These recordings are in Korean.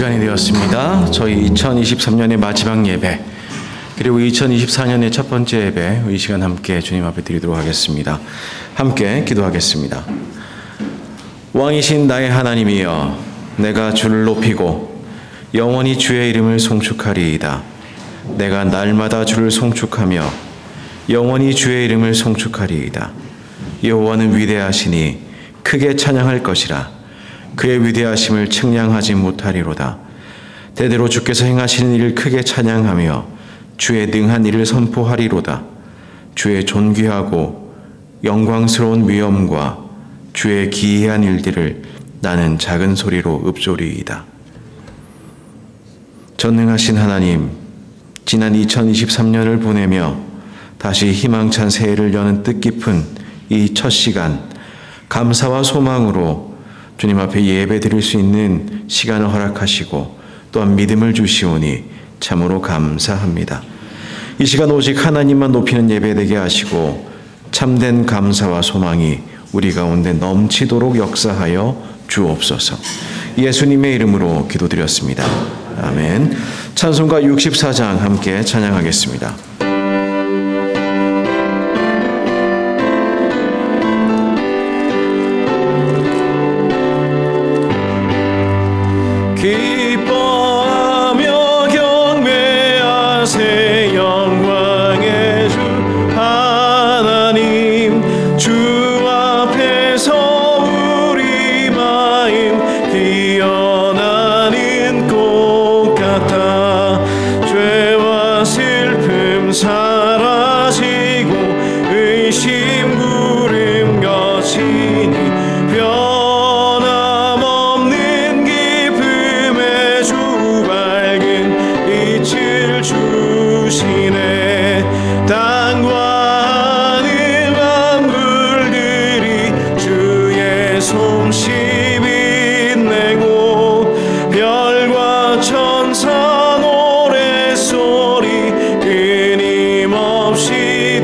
시간이 되었습니다. 저희 2023년의 마지막 예배, 그리고 2024년의 첫 번째 예배, 이 시간 함께 주님 앞에 드리도록 하겠습니다. 함께 기도하겠습니다. 왕이신 나의 하나님이여, 내가 주를 높이고 영원히 주의 이름을 송축하리이다. 내가 날마다 주를 송축하며 영원히 주의 이름을 송축하리이다. 여호와는 위대하시니 크게 찬양할 것이라. 그의 위대하심을 측량하지 못하리로다. 대대로 주께서 행하시는 일을 크게 찬양하며 주의 능한 일을 선포하리로다. 주의 존귀하고 영광스러운 위엄과 주의 기이한 일들을 나는 작은 소리로 읊조리이다. 전능하신 하나님, 지난 2023년을 보내며 다시 희망찬 새해를 여는 뜻깊은 이 첫 시간, 감사와 소망으로 주님 앞에 예배 드릴 수 있는 시간을 허락하시고 또한 믿음을 주시오니 참으로 감사합니다. 이 시간 오직 하나님만 높이는 예배 되게 하시고 참된 감사와 소망이 우리 가운데 넘치도록 역사하여 주옵소서. 예수님의 이름으로 기도드렸습니다. 아멘. 찬송가 64장 함께 찬양하겠습니다. 기뻐하며 경배하세 영광의 주 하나님. 주 앞에서 우리 마음 피어나는 꽃 같아. 죄와 슬픔 사라지고 의심 구름 거치니 주시네. 땅과 하늘 만물들이 주의 솜씨 빛내고 별과 천사 노랫소리 끊임없이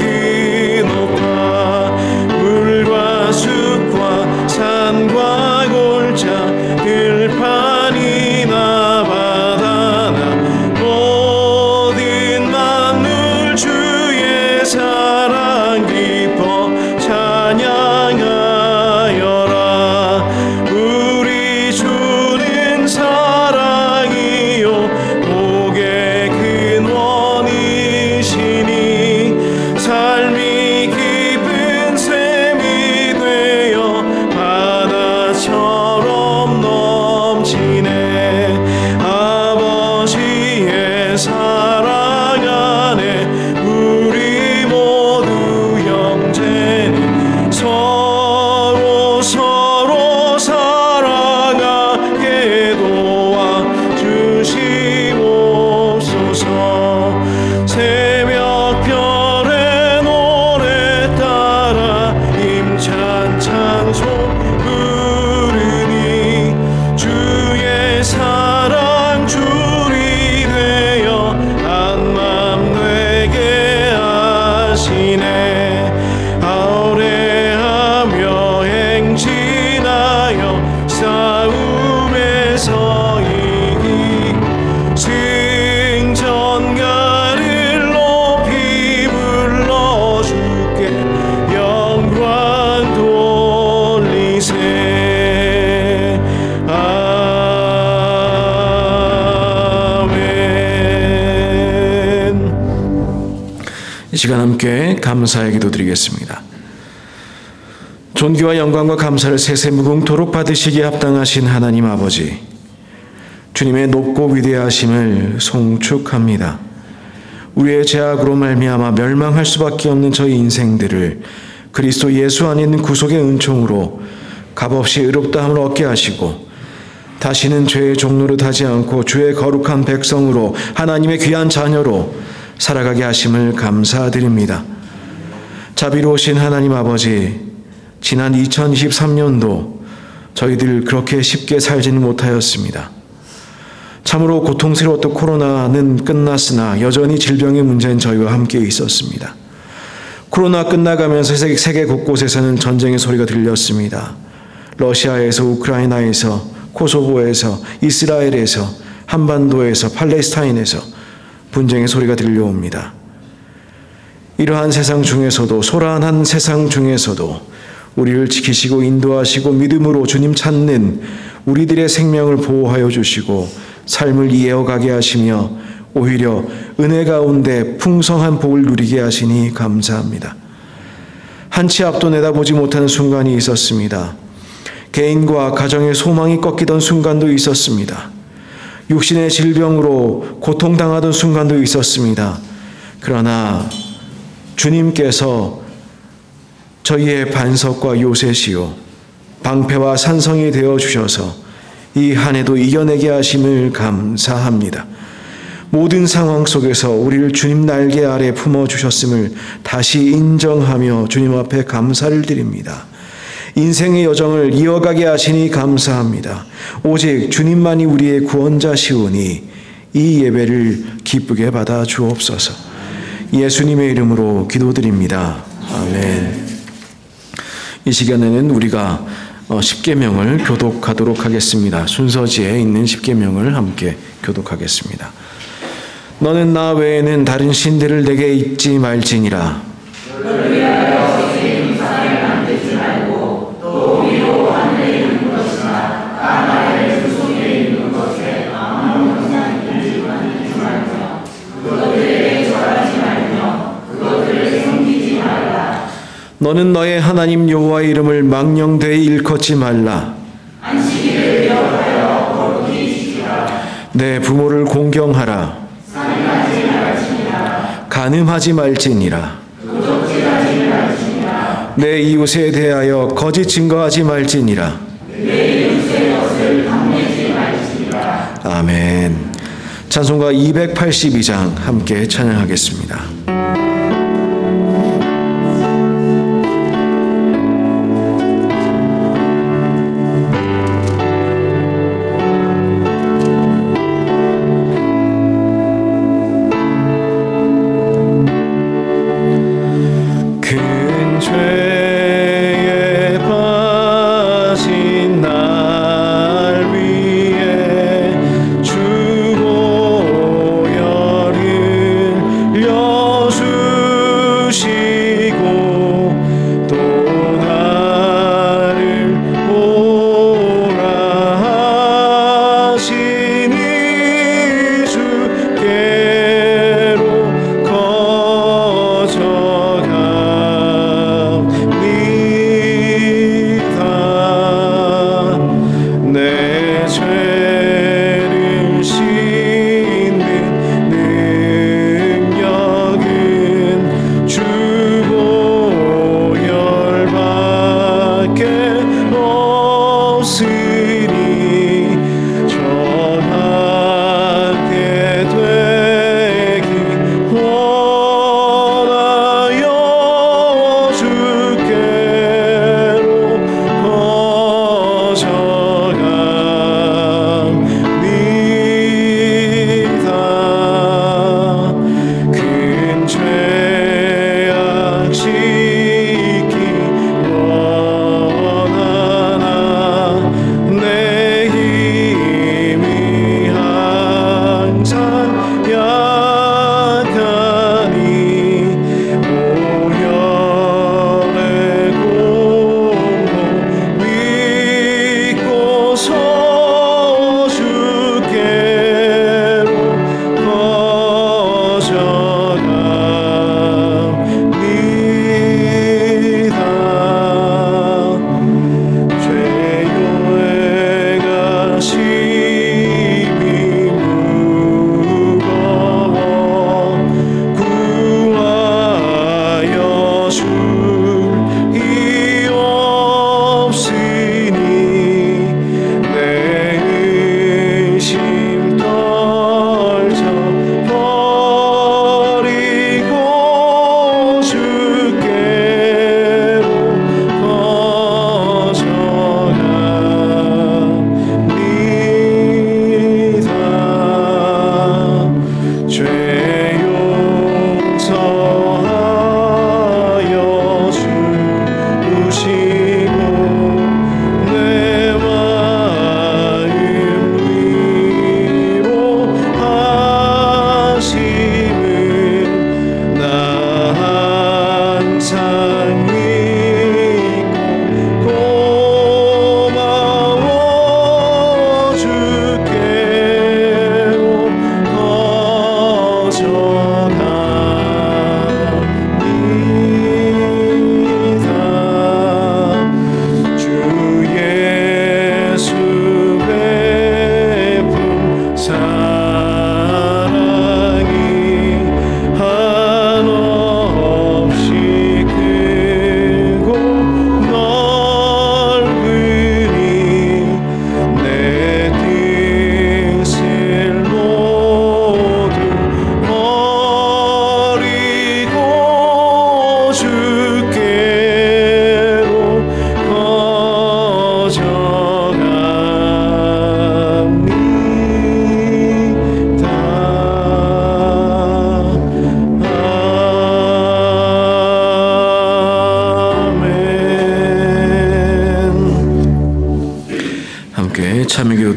드높아. 물과 숲과 산과 골짜 들판이나 바다나 사랑 기뻐 찬양하여라. 우리 주는 사랑이요 복의 근원이시니. 삶이 깊은 샘이 되어 바다처럼 넘치네. 아버지의 사랑 안에 우리 서로 사랑하게 도와주시옵소서. 새벽별의 노래 따라 힘찬 찬송 부르니 주의 사랑 줄이 되어 한맘 되게 하시네. 아우레하며 행진하여 싸움에서 이기고 승전가를 높이 불러 주께 영광 돌리세. 아멘. 이 시간 함께 감사의 기도 드리겠습니다. 존귀와 영광과 감사를 세세무궁토록 받으시기에 합당하신 하나님 아버지, 주님의 높고 위대하심을 송축합니다. 우리의 죄악으로 말미암아 멸망할 수밖에 없는 저희 인생들을 그리스도 예수 안에 있는 구속의 은총으로 값없이 의롭다함을 얻게 하시고 다시는 죄의 종노릇 하지 않고 주의 거룩한 백성으로 하나님의 귀한 자녀로 살아가게 하심을 감사드립니다. 자비로우신 하나님 아버지, 지난 2023년도 저희들 그렇게 쉽게 살지는 못하였습니다. 참으로 고통스러웠던 코로나는 끝났으나 여전히 질병의 문제는 저희와 함께 있었습니다. 코로나 끝나가면서 세계 곳곳에서는 전쟁의 소리가 들렸습니다. 러시아에서, 우크라이나에서, 코소보에서, 이스라엘에서 한반도에서 팔레스타인에서 분쟁의 소리가 들려옵니다. 이러한 세상 중에서도 소란한 세상 중에서도 우리를 지키시고 인도하시고 믿음으로 주님 찾는 우리들의 생명을 보호하여 주시고 삶을 이어가게 하시며 오히려 은혜 가운데 풍성한 복을 누리게 하시니 감사합니다. 한치 앞도 내다보지 못하는 순간이 있었습니다. 개인과 가정의 소망이 꺾이던 순간도 있었습니다. 육신의 질병으로 고통당하던 순간도 있었습니다. 그러나 주님께서 저희의 반석과 요새시요 방패와 산성이 되어 주셔서 이 한 해도 이겨내게 하심을 감사합니다. 모든 상황 속에서 우리를 주님 날개 아래 품어주셨음을 다시 인정하며 주님 앞에 감사를 드립니다. 인생의 여정을 이어가게 하시니 감사합니다. 오직 주님만이 우리의 구원자시오니 이 예배를 기쁘게 받아 주옵소서. 예수님의 이름으로 기도드립니다. 아멘. 이 시간에는 우리가 십계명을 교독하도록 하겠습니다. 순서지에 있는 십계명을 함께 교독하겠습니다. 너는 나 외에는 다른 신들을 내게 잊지 말지니라. 너는 너의 하나님 여호와의 이름을 망령되이 일컫지 말라. 안식일을 기억하여 거룩히 지키라. 내 부모를 공경하라. 살인하지 말지니라. 간음하지 말지니라. 도적질하지 말지니라. 내 이웃에 대하여 거짓 증거하지 말지니라. 내 이웃의 것을 탐내지 말지니라. 아멘. 찬송가 282장 함께 찬양하겠습니다. 주고 열을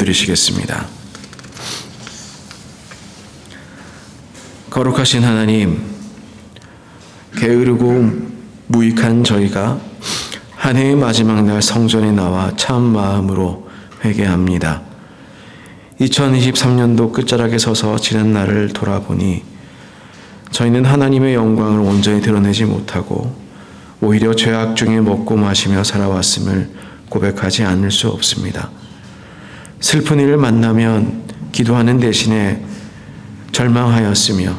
드리시겠습니다. 거룩하신 하나님, 게으르고 무익한 저희가 한 해의 마지막 날 성전에 나와 참 마음으로 회개합니다. 2023년도 끝자락에 서서 지난 날을 돌아보니 저희는 하나님의 영광을 온전히 드러내지 못하고 오히려 죄악 중에 먹고 마시며 살아왔음을 고백하지 않을 수 없습니다. 슬픈 일을 만나면 기도하는 대신에 절망하였으며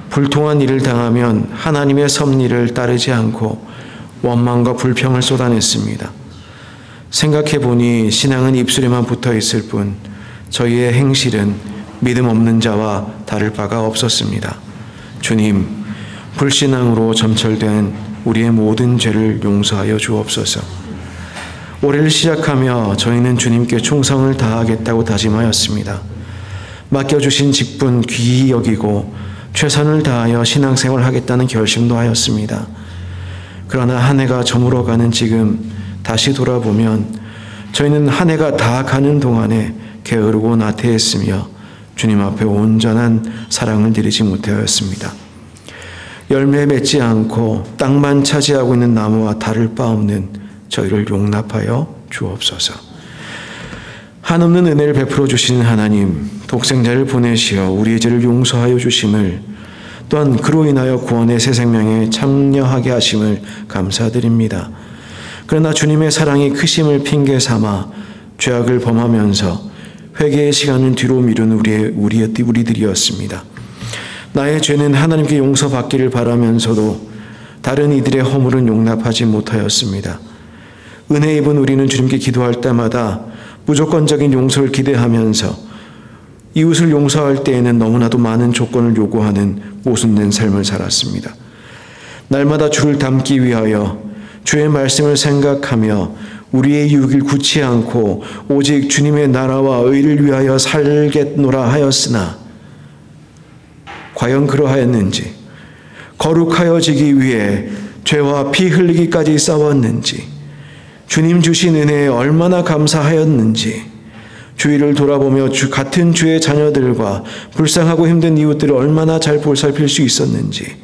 불통한 일을 당하면 하나님의 섭리를 따르지 않고 원망과 불평을 쏟아냈습니다. 생각해보니 신앙은 입술에만 붙어있을 뿐 저희의 행실은 믿음 없는 자와 다를 바가 없었습니다. 주님, 불신앙으로 점철된 우리의 모든 죄를 용서하여 주옵소서. 올해를 시작하며 저희는 주님께 충성을 다하겠다고 다짐하였습니다. 맡겨주신 직분 귀히 여기고 최선을 다하여 신앙생활을 하겠다는 결심도 하였습니다. 그러나 한 해가 저물어가는 지금 다시 돌아보면 저희는 한 해가 다 가는 동안에 게으르고 나태했으며 주님 앞에 온전한 사랑을 드리지 못하였습니다. 열매 맺지 않고 땅만 차지하고 있는 나무와 다를 바 없는 저희를 용납하여 주옵소서. 한없는 은혜를 베풀어 주시는 하나님, 독생자를 보내시어 우리의 죄를 용서하여 주심을, 또한 그로 인하여 구원의 새 생명에 참여하게 하심을 감사드립니다. 그러나 주님의 사랑이 크심을 핑계 삼아 죄악을 범하면서 회개의 시간을 뒤로 미룬 우리들이었습니다. 나의 죄는 하나님께 용서받기를 바라면서도 다른 이들의 허물은 용납하지 못하였습니다. 은혜 입은 우리는 주님께 기도할 때마다 무조건적인 용서를 기대하면서 이웃을 용서할 때에는 너무나도 많은 조건을 요구하는 모순된 삶을 살았습니다. 날마다 주를 닮기 위하여 주의 말씀을 생각하며 우리의 유익을 굳지 않고 오직 주님의 나라와 의를 위하여 살겠노라 하였으나 과연 그러하였는지, 거룩하여지기 위해 죄와 피 흘리기까지 싸웠는지, 주님 주신 은혜에 얼마나 감사하였는지, 주위를 돌아보며 같은 주의 자녀들과 불쌍하고 힘든 이웃들을 얼마나 잘 보살필 수 있었는지,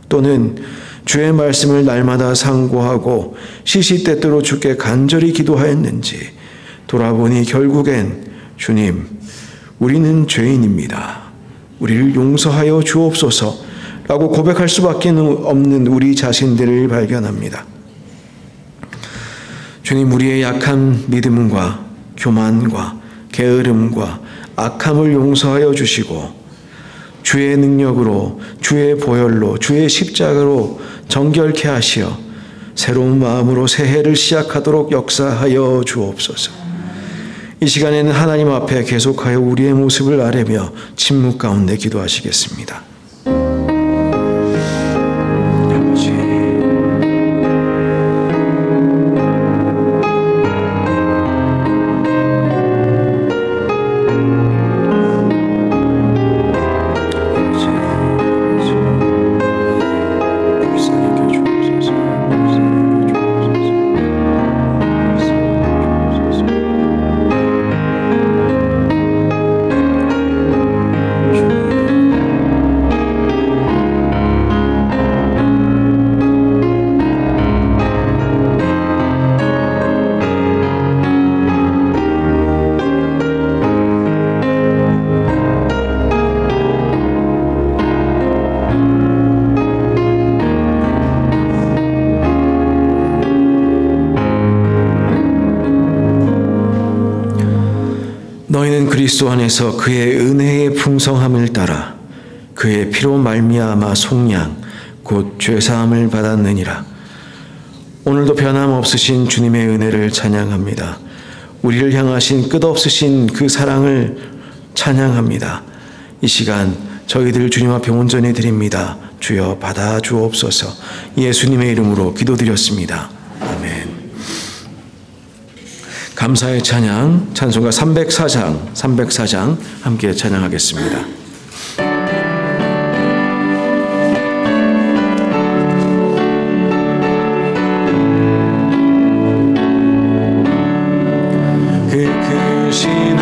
또는 주의 말씀을 날마다 상고하고 시시때때로 주께 간절히 기도하였는지 돌아보니 결국엔 주님, 우리는 죄인입니다. 우리를 용서하여 주옵소서 라고 고백할 수밖에 없는 우리 자신들을 발견합니다. 주님, 우리의 약한 믿음과 교만과 게으름과 악함을 용서하여 주시고 주의 능력으로, 주의 보혈로, 주의 십자가로 정결케 하시어 새로운 마음으로 새해를 시작하도록 역사하여 주옵소서. 이 시간에는 하나님 앞에 계속하여 우리의 모습을 아뢰며 침묵 가운데 기도하시겠습니다. 너희는 그리스도 안에서 그의 은혜의 풍성함을 따라 그의 피로 말미암아 속량 곧 죄사함을 받았느니라. 오늘도 변함없으신 주님의 은혜를 찬양합니다. 우리를 향하신 끝없으신 그 사랑을 찬양합니다. 이 시간 저희들 주님 앞에 온전히 드립니다. 주여 받아 주옵소서. 예수님의 이름으로 기도드렸습니다. 아멘. 감사의 찬양, 찬송가 304장 함께 찬양하겠습니다. 그 크신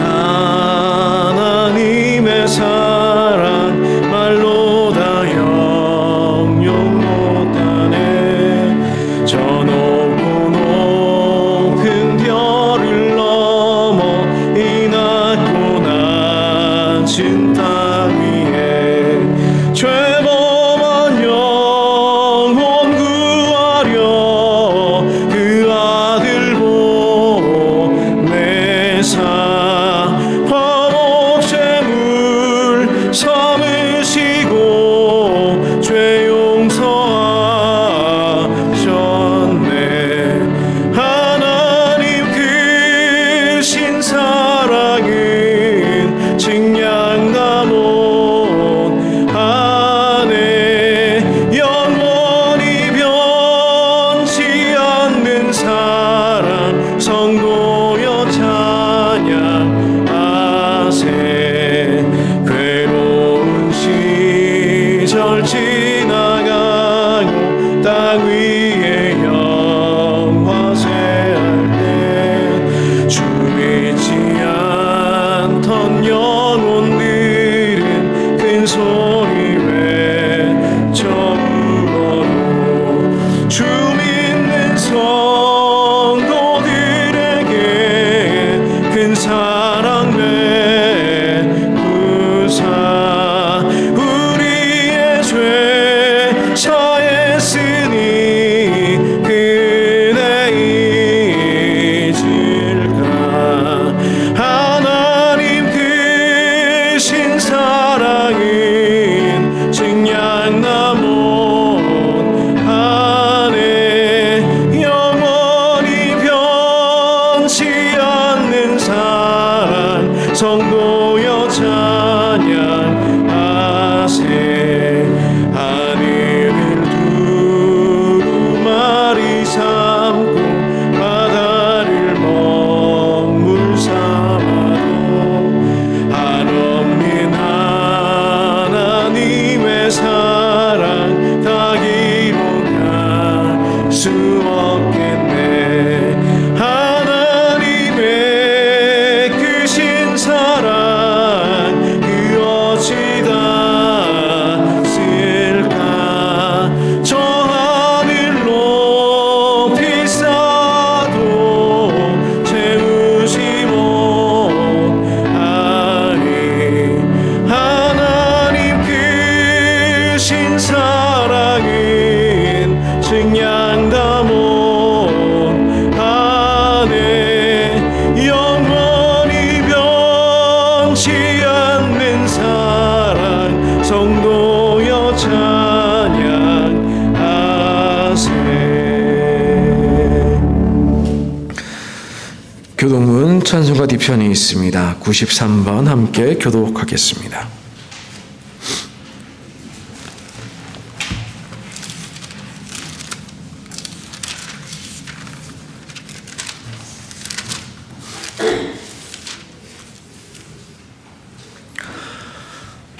교독문 찬송가 뒤편이 있습니다. 93번 함께 교독하겠습니다.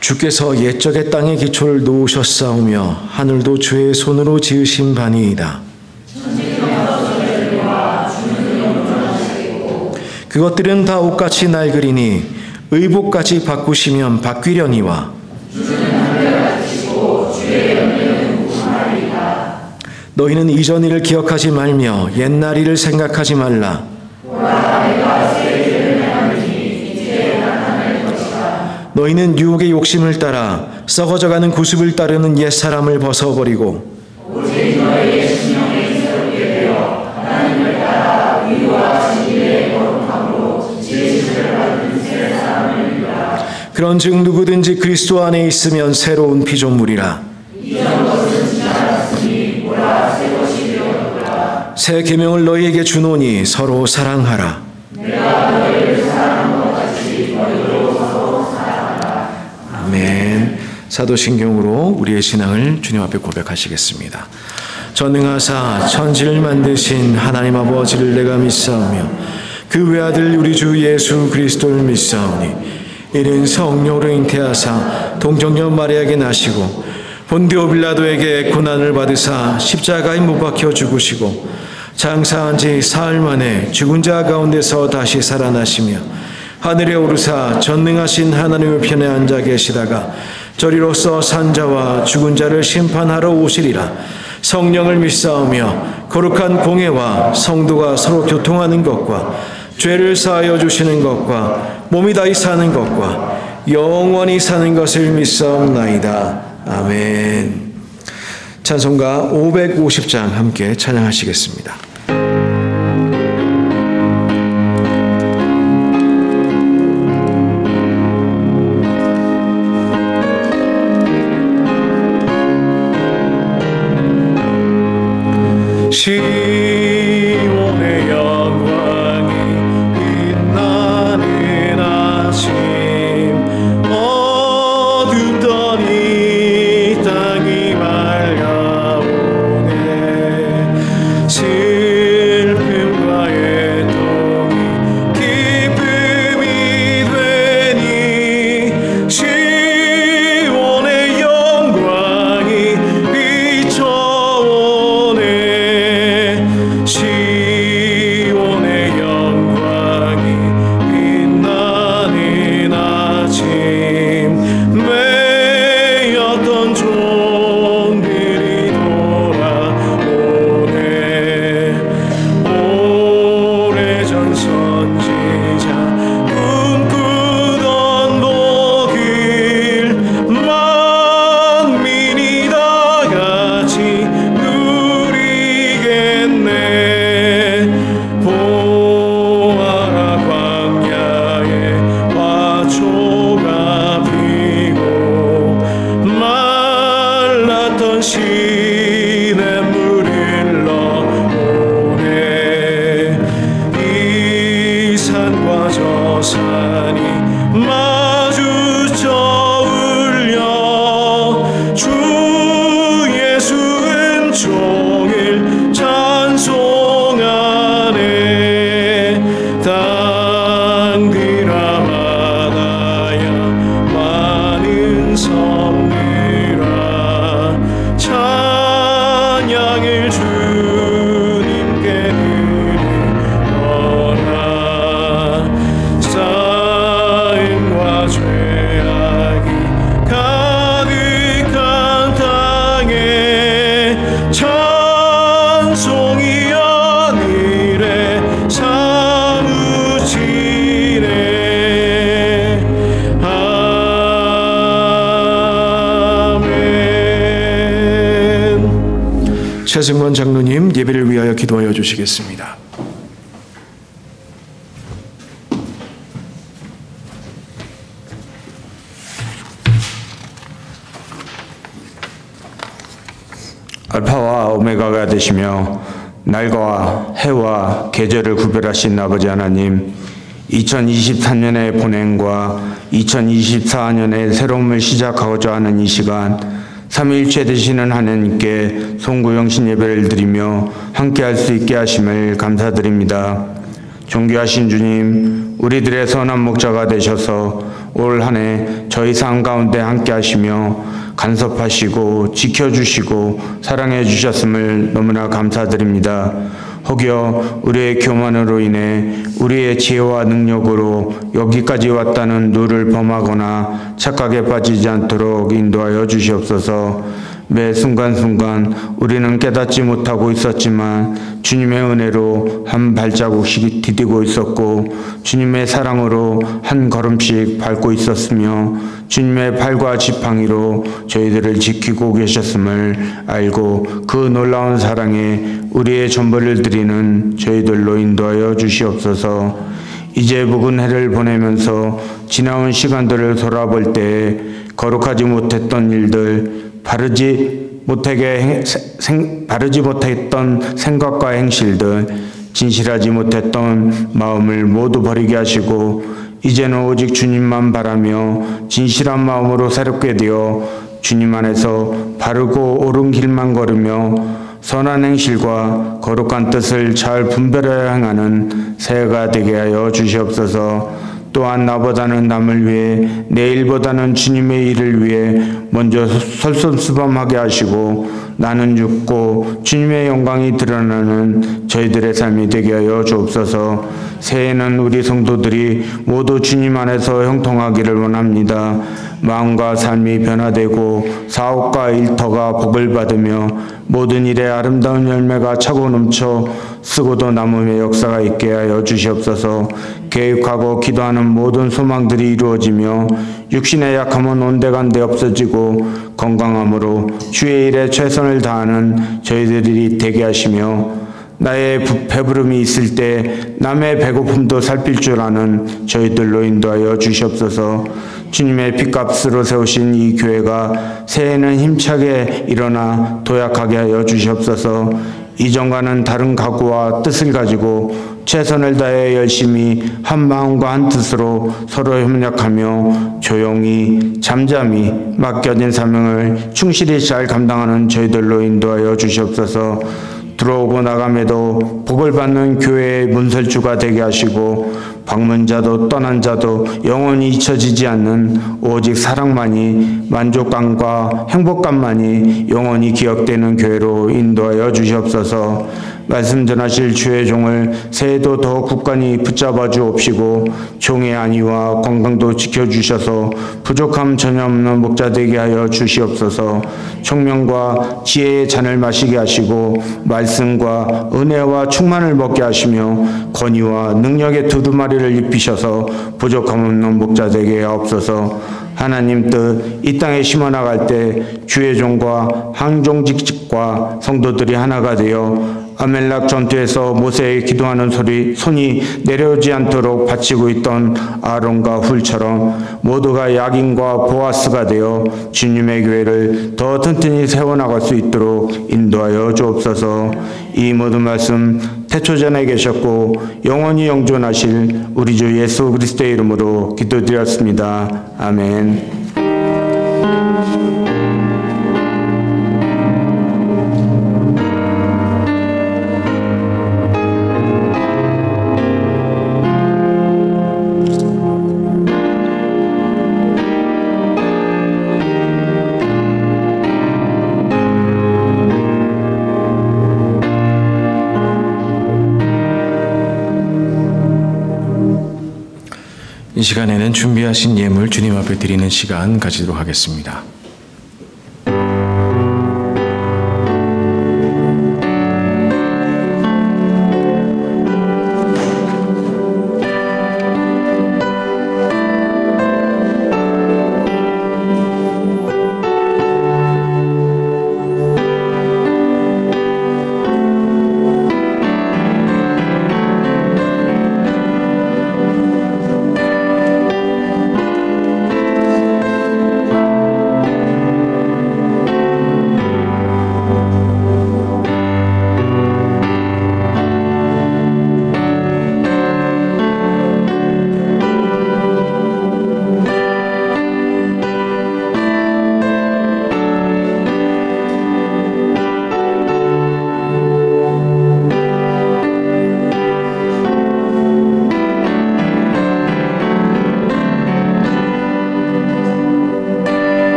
주께서 옛적의 땅의 기초를 놓으셨사오며 하늘도 주의 손으로 지으신 바니이다. 그것들은 다 옷같이 낡으리니 의복까지 바꾸시면 바뀌려니와 너희는 이전 일을 기억하지 말며 옛날 일을 생각하지 말라. 너희는 유혹의 욕심을 따라 썩어져가는 구습을 따르는 옛사람을 벗어버리고 오직 너희의 심령이 새롭게 되어 하나님을 따라 의와 진리의 거룩함으로 지으심을 받는 새 사람을 입으라. 그런즉 누구든지 그리스도 안에 있으면 새로운 피조물이라. 이전 것은 지나갔으니 보라 새 것이 되었도다. 새 계명을 너희에게 주노니 서로 사랑하라. 내가 너희를 사랑한 것 같이 너희도 서로 사랑하라. 아멘. 사도신경으로 우리의 신앙을 주님 앞에 고백하시겠습니다. 전능하사 천지를 만드신 하나님 아버지를 내가 믿사오며 그 외아들 우리 주 예수 그리스도를 믿사오니 이는 성령으로 잉태하사 동정녀 마리아에게 나시고 본디오 빌라도에게 고난을 받으사 십자가에 못 박혀 죽으시고 장사한 지 사흘 만에 죽은 자 가운데서 다시 살아나시며 하늘에 오르사 전능하신 하나님의 편에 앉아 계시다가 저리로서 산자와 죽은 자를 심판하러 오시리라. 성령을 믿사오며 거룩한 공회와 성도가 서로 교통하는 것과 죄를 사하여 주시는 것과 몸이 다시 사는 것과 영원히 사는 것을 믿사옵나이다. 아멘. 찬송가 550장 함께 찬양하시겠습니다. 시온의 영광이 빛나는 아침 어둡던 이 땅이 맑아오네. 슬픔과 애통이 기쁨이 되니 시온의 영광이 비춰오네. 시온의 영광이 빛나는 아침 매였던 종들이 돌아오네. 오래전 선지자 꿈꾸던 복을 만민이 다 같이 보아라 광야에 화초가 피고 말랐던 시냇물이 흘러오네. 이 산과 저 산이 마주쳐 울려 주 예수 은총을 찬송하네. 땅들아 바다야 많은 섬들아 찬양을 주님께 드리노라. 쌓임과 죄악이 가득한 땅에 찬송이 하늘에 사무치네. 아멘. 최승원 장로님 예배를 위하여 기도하여 주시겠습니다. 알파와 오메가가 되시며 날과 해와 계절을 구별하신 아버지 하나님, 2023년의 본행과 2024년의 새로움을 시작하고자 하는 이 시간, 삼위일체 되시는 하나님께 송구영신 예배를 드리며 함께할 수 있게 하심을 감사드립니다. 존귀하신 주님, 우리들의 선한 목자가 되셔서 올 한 해 저희 삶 가운데 함께 하시며 간섭하시고 지켜주시고 사랑해 주셨음을 너무나 감사드립니다. 혹여 우리의 교만으로 인해 우리의 지혜와 능력으로 여기까지 왔다는 누를 범하거나 착각에 빠지지 않도록 인도하여 주시옵소서. 매 순간순간 우리는 깨닫지 못하고 있었지만 주님의 은혜로 한 발자국씩 디디고 있었고 주님의 사랑으로 한 걸음씩 밟고 있었으며 주님의 팔과 지팡이로 저희들을 지키고 계셨음을 알고 그 놀라운 사랑에 우리의 전부를 드리는 저희들로 인도하여 주시옵소서. 이제 묵은 해를 보내면서 지나온 시간들을 돌아볼 때 거룩하지 못했던 일들, 바르지 못했던 생각과 행실들, 진실하지 못했던 마음을 모두 버리게 하시고 이제는 오직 주님만 바라며 진실한 마음으로 새롭게 되어 주님 안에서 바르고 옳은 길만 걸으며 선한 행실과 거룩한 뜻을 잘 분별하여 행하는 새해가 되게 하여 주시옵소서. 또한 나보다는 남을 위해 내일보다는 주님의 일을 위해 먼저 솔선수범하게 하시고 나는 죽고 주님의 영광이 드러나는 저희들의 삶이 되게 하여 주옵소서. 새해에는 우리 성도들이 모두 주님 안에서 형통하기를 원합니다. 마음과 삶이 변화되고 사업과 일터가 복을 받으며 모든 일에 아름다운 열매가 차고 넘쳐 쓰고도 남음의 역사가 있게 하여 주시옵소서. 계획하고 기도하는 모든 소망들이 이루어지며 육신의 약함은 온데간데 없어지고 건강함으로 주의 일에 최선을 다하는 저희들이 되게 하시며 나의 배부름이 있을 때 남의 배고픔도 살필 줄 아는 저희들로 인도하여 주시옵소서. 주님의 핏값으로 세우신 이 교회가 새해에는 힘차게 일어나 도약하게 하여 주시옵소서. 이전과는 다른 각오와 뜻을 가지고 최선을 다해 열심히 한 마음과 한 뜻으로 서로 협력하며 조용히 잠잠히 맡겨진 사명을 충실히 잘 감당하는 저희들로 인도하여 주시옵소서. 들어오고 나감에도 복을 받는 교회의 문설주가 되게 하시고 방문자도 떠난 자도 영원히 잊혀지지 않는 오직 사랑만이 만족감과 행복감만이 영원히 기억되는 교회로 인도하여 주시옵소서. 말씀 전하실 주의 종을 새해도 더 굳건히 붙잡아 주옵시고 종의 안위와 건강도 지켜주셔서 부족함 전혀 없는 목자 되게 하여 주시옵소서. 총명과 지혜의 잔을 마시게 하시고 말씀과 은혜와 충만을 먹게 하시며 권위와 능력의 두루마리를 입히셔서 부족함 없는 목자 되게 하옵소서. 하나님 뜻 이 땅에 심어나갈 때 주의 종과 항종직직과 성도들이 하나가 되어 아멜락 전투에서 모세의 기도하는 손이 내려오지 않도록 바치고 있던 아론과 훌처럼 모두가 야긴과 보아스가 되어 주님의 교회를 더 튼튼히 세워나갈 수 있도록 인도하여 주옵소서. 이 모든 말씀 태초전에 계셨고 영원히 영존하실 우리 주 예수 그리스도의 이름으로 기도드렸습니다. 아멘. 이 시간에는 준비하신 예물 주님 앞에 드리는 시간 가지도록 하겠습니다.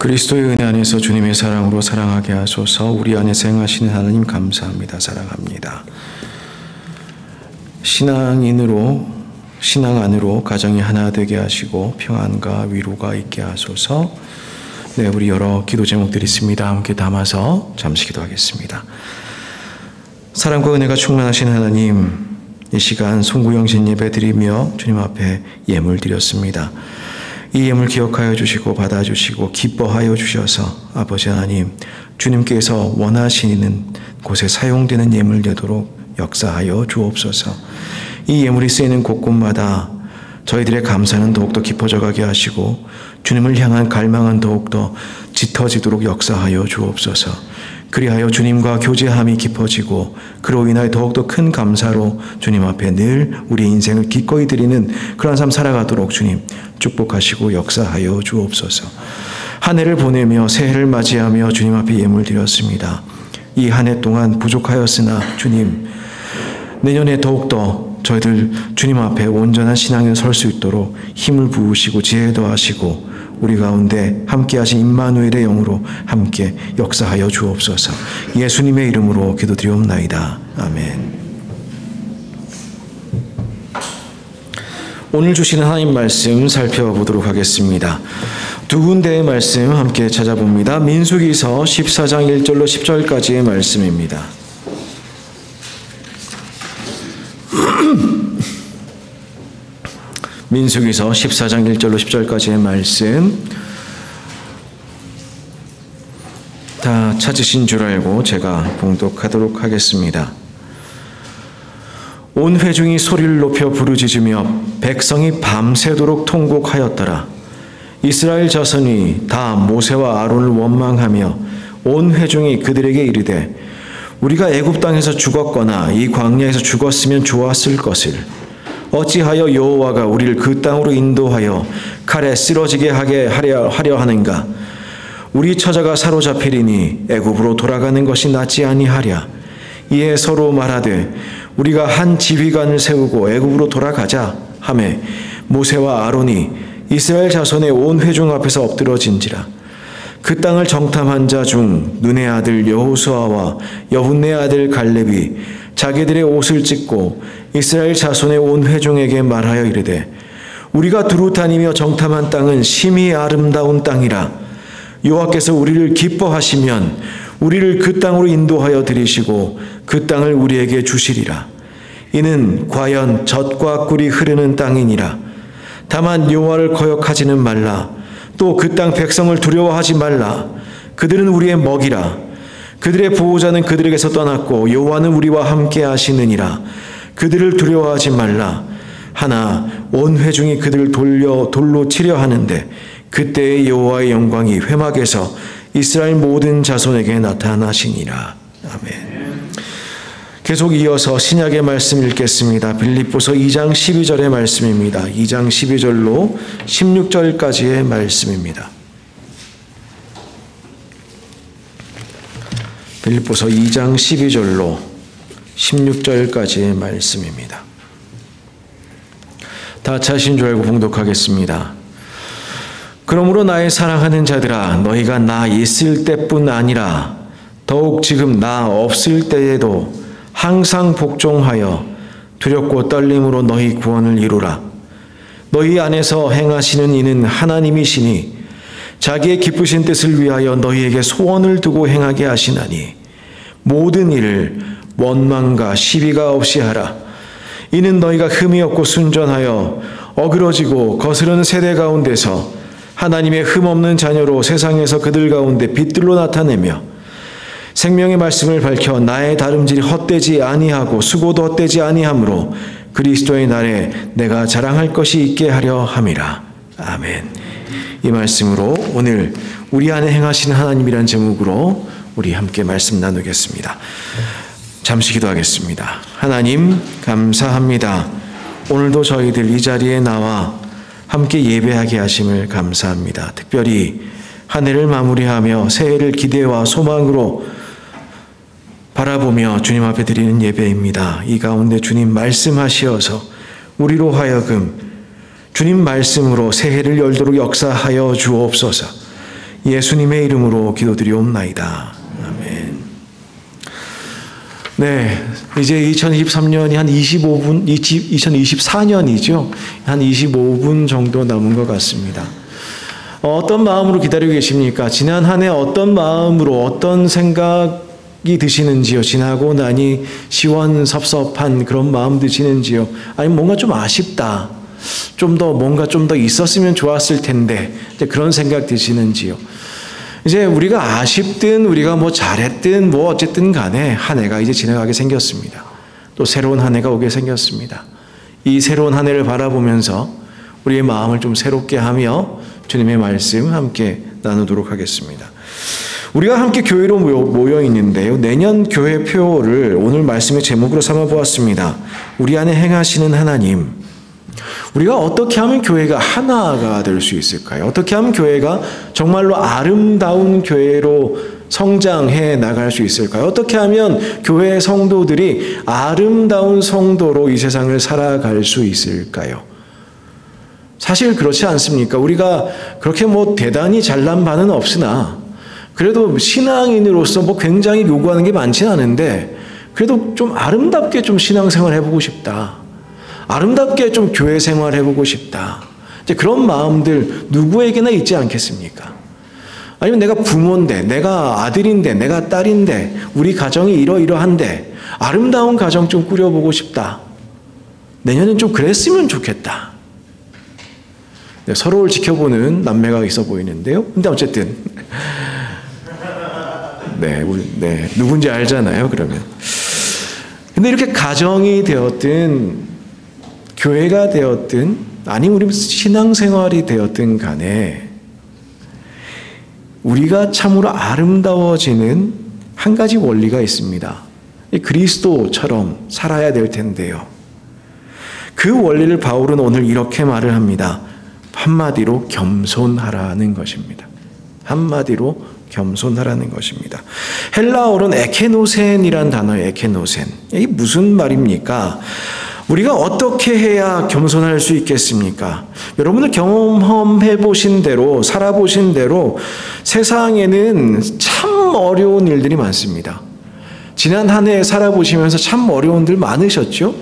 그리스도의 은혜 안에서 주님의 사랑으로 사랑하게 하소서. 우리 안에서 행하시는 하나님 감사합니다. 사랑합니다. 신앙 안으로 가정이 하나 되게 하시고 평안과 위로가 있게 하소서. 네, 우리 여러 기도 제목들이 있습니다. 함께 담아서 잠시 기도하겠습니다. 사랑과 은혜가 충만하신 하나님, 이 시간 송구영신 예배 드리며 주님 앞에 예물 드렸습니다. 이 예물 기억하여 주시고 받아주시고 기뻐하여 주셔서 아버지 하나님, 주님께서 원하시는 곳에 사용되는 예물 되도록 역사하여 주옵소서. 이 예물이 쓰이는 곳곳마다 저희들의 감사는 더욱더 깊어져 가게 하시고 주님을 향한 갈망은 더욱더 짙어지도록 역사하여 주옵소서. 그리하여 주님과 교제함이 깊어지고 그로 인하여 더욱더 큰 감사로 주님 앞에 늘 우리 인생을 기꺼이 드리는 그런 삶 살아가도록 주님 축복하시고 역사하여 주옵소서. 한 해를 보내며 새해를 맞이하며 주님 앞에 예물 드렸습니다. 이 한 해 동안 부족하였으나 주님, 내년에 더욱더 저희들 주님 앞에 온전한 신앙에 설 수 있도록 힘을 부으시고 지혜 더하시고 우리 가운데 함께하신 임마누엘의 영으로 함께 역사하여 주옵소서. 예수님의 이름으로 기도드리옵나이다. 아멘. 오늘 주시는 하나님 말씀 살펴보도록 하겠습니다. 두 군데의 말씀 함께 찾아봅니다. 민수기서 14장 1절로 10절까지의 말씀입니다. 민수기서 14장 1절로 10절까지의 말씀, 다 찾으신 줄 알고 제가 봉독하도록 하겠습니다. 온 회중이 소리를 높여 부르짖으며 백성이 밤새도록 통곡하였더라. 이스라엘 자손이 다 모세와 아론을 원망하며 온 회중이 그들에게 이르되 우리가 애굽 땅에서 죽었거나 이 광야에서 죽었으면 좋았을 것을 어찌하여 여호와가 우리를 그 땅으로 인도하여 칼에 쓰러지게 하려 하는가? 우리 처자가 사로잡히리니 애굽으로 돌아가는 것이 낫지 아니하랴. 이에 서로 말하되 우리가 한 지휘관을 세우고 애굽으로 돌아가자 하매 모세와 아론이 이스라엘 자손의 온 회중 앞에서 엎드러진지라. 그 땅을 정탐한 자 중 눈의 아들 여호수아와 여분네 아들 갈렙이 자기들의 옷을 찢고 이스라엘 자손의 온 회중에게 말하여 이르되 우리가 두루 다니며 정탐한 땅은 심히 아름다운 땅이라. 여호와께서 우리를 기뻐하시면 우리를 그 땅으로 인도하여 들이시고 그 땅을 우리에게 주시리라. 이는 과연 젖과 꿀이 흐르는 땅이니라. 다만 여호와를 거역하지는 말라. 또 그 땅 백성을 두려워하지 말라. 그들은 우리의 먹이라. 그들의 보호자는 그들에게서 떠났고 여호와는 우리와 함께 하시느니라. 그들을 두려워하지 말라. 하나 온 회중이 그들을 돌로 치려 하는데 그때의 여호와의 영광이 회막에서 이스라엘 모든 자손에게 나타나시니라. 아멘. 계속 이어서 신약의 말씀 읽겠습니다. 빌립보서 2장 12절의 말씀입니다. 2장 12절로 16절까지의 말씀입니다. 빌립보서 2장 12절로 16절까지의 말씀입니다. 다 찾으신 줄 알고 봉독하겠습니다. 그러므로 나의 사랑하는 자들아, 너희가 나 있을 때뿐 아니라 더욱 지금 나 없을 때에도 항상 복종하여 두렵고 떨림으로 너희 구원을 이루라. 너희 안에서 행하시는 이는 하나님이시니 자기의 기쁘신 뜻을 위하여 너희에게 소원을 두고 행하게 하시나니 모든 일을 원망과 시비가 없이 하라. 이는 너희가 흠이 없고 순전하여 어그러지고 거스르는 세대 가운데서 하나님의 흠 없는 자녀로 세상에서 그들 가운데 빛들로 나타내며 생명의 말씀을 밝혀 나의 다름질이 헛되지 아니하고 수고도 헛되지 아니하므로 그리스도의 날에 내가 자랑할 것이 있게 하려 함이라. 아멘. 이 말씀으로 오늘 우리 안에 행하시는 하나님이란 제목으로 우리 함께 말씀 나누겠습니다. 잠시 기도하겠습니다. 하나님 감사합니다. 오늘도 저희들 이 자리에 나와 함께 예배하게 하심을 감사합니다. 특별히 한 해를 마무리하며 새해를 기대와 소망으로 바라보며 주님 앞에 드리는 예배입니다. 이 가운데 주님 말씀하시어서 우리로 하여금 주님 말씀으로 새해를 열도록 역사하여 주옵소서. 예수님의 이름으로 기도드리옵나이다. 아멘. 네, 이제 2023년이 한 2024년이죠. 한 25분 정도 남은 것 같습니다. 어떤 마음으로 기다리고 계십니까? 지난 한 해 어떤 마음으로 어떤 생각이 드시는지요? 지나고 나니 시원섭섭한 그런 마음 드시는지요? 아니면 뭔가 좀 아쉽다. 뭔가 좀 더 있었으면 좋았을 텐데. 그런 생각 드시는지요? 이제 우리가 아쉽든 우리가 잘했든 어쨌든 간에 한 해가 이제 지나가게 생겼습니다. 또 새로운 한 해가 오게 생겼습니다. 이 새로운 한 해를 바라보면서 우리의 마음을 좀 새롭게 하며 주님의 말씀 함께 나누도록 하겠습니다. 우리가 함께 교회로 모여 있는데요. 내년 교회 표를 오늘 말씀의 제목으로 삼아 보았습니다. 우리 안에 행하시는 하나님. 우리가 어떻게 하면 교회가 하나가 될 수 있을까요? 어떻게 하면 교회가 정말로 아름다운 교회로 성장해 나갈 수 있을까요? 어떻게 하면 교회 성도들이 아름다운 성도로 이 세상을 살아갈 수 있을까요? 사실 그렇지 않습니까? 우리가 그렇게 대단히 잘난 바는 없으나 그래도 신앙인으로서 굉장히 요구하는 게 많지는 않은데 그래도 좀 아름답게 좀 신앙생활 해보고 싶다. 아름답게 좀 교회 생활 해보고 싶다. 이제 그런 마음들 누구에게나 있지 않겠습니까? 아니면 내가 부모인데, 내가 아들인데, 내가 딸인데, 우리 가정이 이러이러한데 아름다운 가정 좀 꾸려보고 싶다. 내년엔 좀 그랬으면 좋겠다. 네, 서로를 지켜보는 남매가 있어 보이는데요. 근데 어쨌든 네, 누군지 알잖아요. 그러면. 근데 이렇게 가정이 되었든 교회가 되었든 아니면 우리 신앙생활이 되었든 간에 우리가 참으로 아름다워지는 한 가지 원리가 있습니다. 그리스도처럼 살아야 될 텐데요. 그 원리를 바울은 오늘 이렇게 말을 합니다. 한마디로 겸손하라는 것입니다. 한마디로 겸손하라는 것입니다. 헬라어로는 에케노센이란 단어예요. 에케노센. 이게 무슨 말입니까? 우리가 어떻게 해야 겸손할 수 있겠습니까? 여러분들 경험해 보신 대로, 살아보신 대로 세상에는 참 어려운 일들이 많습니다. 지난 한 해 살아보시면서 참 어려운 일 많으셨죠?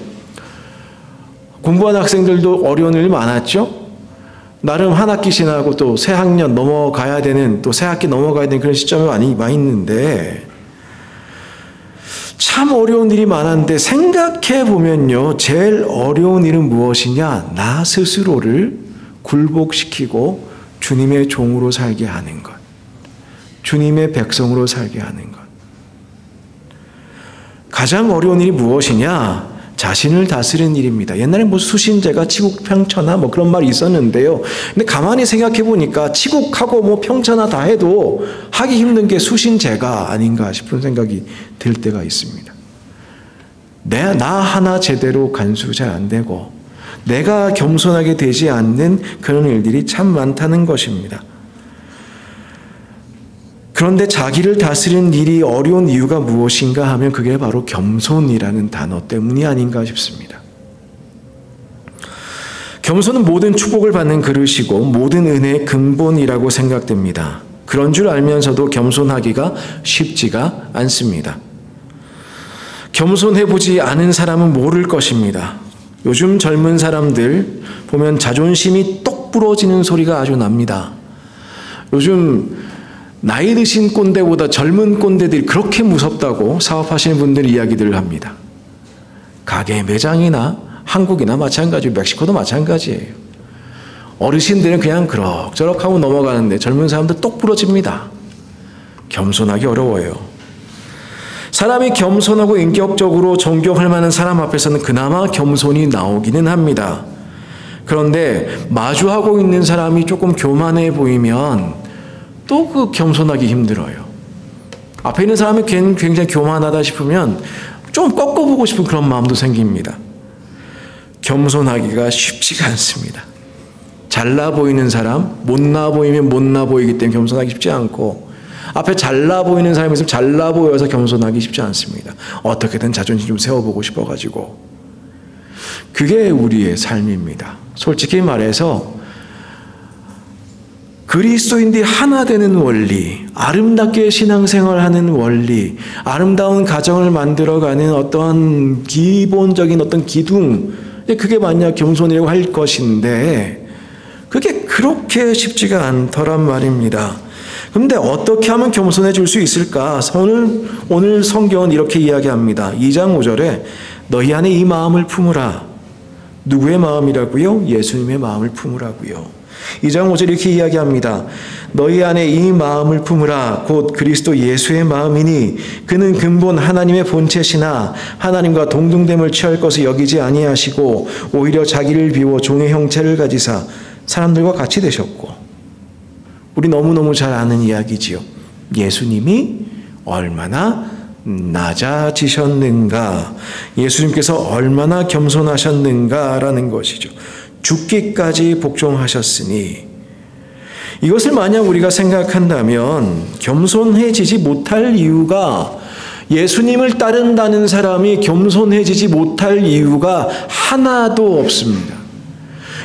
공부하는 학생들도 어려운 일 많았죠? 나름 한 학기 지나고 또 새 학년 넘어가야 되는, 또 새 학기 넘어가야 되는 그런 시점이 많이 있는데 참 어려운 일이 많았는데 생각해 보면요. 제일 어려운 일은 무엇이냐? 나 스스로를 굴복시키고 주님의 종으로 살게 하는 것. 주님의 백성으로 살게 하는 것. 가장 어려운 일이 무엇이냐? 자신을 다스리는 일입니다. 옛날에 수신제가 치국평천하 그런 말이 있었는데요. 근데 가만히 생각해 보니까 치국하고 평천하 다 해도 하기 힘든 게 수신제가 아닌가 싶은 생각이 들 때가 있습니다. 나 하나 제대로 간수 잘 안 되고 내가 겸손하게 되지 않는 그런 일들이 참 많다는 것입니다. 그런데 자기를 다스리는 일이 어려운 이유가 무엇인가 하면 그게 바로 겸손이라는 단어 때문이 아닌가 싶습니다. 겸손은 모든 축복을 받는 그릇이고 모든 은혜의 근본이라고 생각됩니다. 그런 줄 알면서도 겸손하기가 쉽지가 않습니다. 겸손해보지 않은 사람은 모를 것입니다. 요즘 젊은 사람들 보면 자존심이 똑 부러지는 소리가 아주 납니다. 요즘 나이 드신 꼰대보다 젊은 꼰대들이 그렇게 무섭다고 사업하시는 분들이 이야기들을 합니다. 가게 매장이나 한국이나 마찬가지고 멕시코도 마찬가지예요. 어르신들은 그냥 그럭저럭 하고 넘어가는데 젊은 사람들 똑 부러집니다. 겸손하기 어려워요. 사람이 겸손하고 인격적으로 존경할 만한 사람 앞에서는 그나마 겸손이 나오기는 합니다. 그런데 마주하고 있는 사람이 조금 교만해 보이면 또 그 겸손하기 힘들어요. 앞에 있는 사람이 굉장히 교만하다 싶으면 좀 꺾어보고 싶은 그런 마음도 생깁니다. 겸손하기가 쉽지가 않습니다. 잘나 보이는 사람, 못나 보이면 못나 보이기 때문에 겸손하기 쉽지 않고 앞에 잘나 보이는 사람이 있으면 잘나 보여서 겸손하기 쉽지 않습니다. 어떻게든 자존심 좀 세워보고 싶어가지고. 그게 우리의 삶입니다. 솔직히 말해서 그리스도인들이 하나 되는 원리, 아름답게 신앙생활하는 원리, 아름다운 가정을 만들어가는 어떤 기본적인 어떤 기둥, 그게 만약 겸손이라고 할 것인데 그게 그렇게 쉽지가 않더란 말입니다. 그런데 어떻게 하면 겸손해질 수 있을까? 오늘 성경은 이렇게 이야기합니다. 2장 5절에 너희 안에 이 마음을 품으라. 누구의 마음이라고요? 예수님의 마음을 품으라고요. 2장 5절 이렇게 이야기합니다. 너희 안에 이 마음을 품으라. 곧 그리스도 예수의 마음이니 그는 근본 하나님의 본체시나 하나님과 동등됨을 취할 것을 여기지 아니하시고 오히려 자기를 비워 종의 형체를 가지사 사람들과 같이 되셨고. 우리 너무너무 잘 아는 이야기지요. 예수님이 얼마나 낮아지셨는가, 예수님께서 얼마나 겸손하셨는가라는 것이죠. 죽기까지 복종하셨으니, 이것을 만약 우리가 생각한다면 겸손해지지 못할 이유가, 예수님을 따른다는 사람이 겸손해지지 못할 이유가 하나도 없습니다.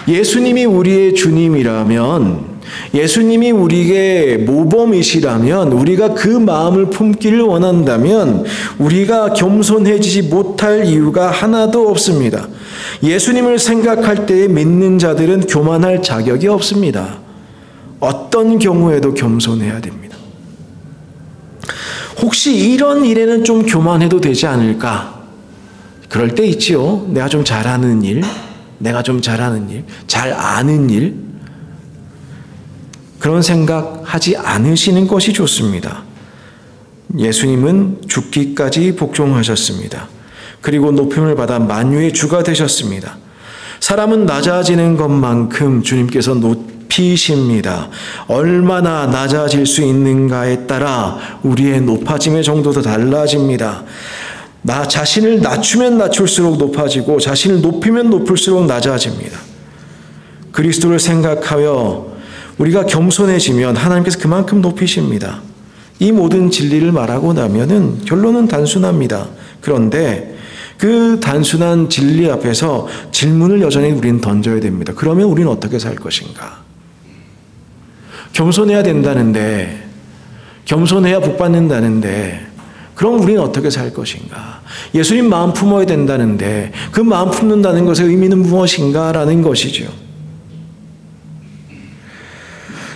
예수님이 우리의 주님이라면, 예수님이 우리의 모범이시라면, 우리가 그 마음을 품기를 원한다면 우리가 겸손해지지 못할 이유가 하나도 없습니다. 예수님을 생각할 때에 믿는 자들은 교만할 자격이 없습니다. 어떤 경우에도 겸손해야 됩니다. 혹시 이런 일에는 좀 교만해도 되지 않을까? 그럴 때 있지요. 내가 좀 잘하는 일, 잘 아는 일, 그런 생각하지 않으시는 것이 좋습니다. 예수님은 죽기까지 복종하셨습니다. 그리고 높임을 받아 만유의 주가 되셨습니다. 사람은 낮아지는 것만큼 주님께서 높이십니다. 얼마나 낮아질 수 있는가에 따라 우리의 높아짐의 정도도 달라집니다. 나 자신을 낮추면 낮출수록 높아지고 자신을 높이면 높을수록 낮아집니다. 그리스도를 생각하여 우리가 겸손해지면 하나님께서 그만큼 높이십니다. 이 모든 진리를 말하고 나면은 결론은 단순합니다. 그런데 그 단순한 진리 앞에서 질문을 여전히 우리는 던져야 됩니다. 그러면 우리는 어떻게 살 것인가? 겸손해야 된다는데, 겸손해야 복받는다는데, 그럼 우리는 어떻게 살 것인가? 예수님 마음 품어야 된다는데 그 마음 품는다는 것의 의미는 무엇인가? 라는 것이죠.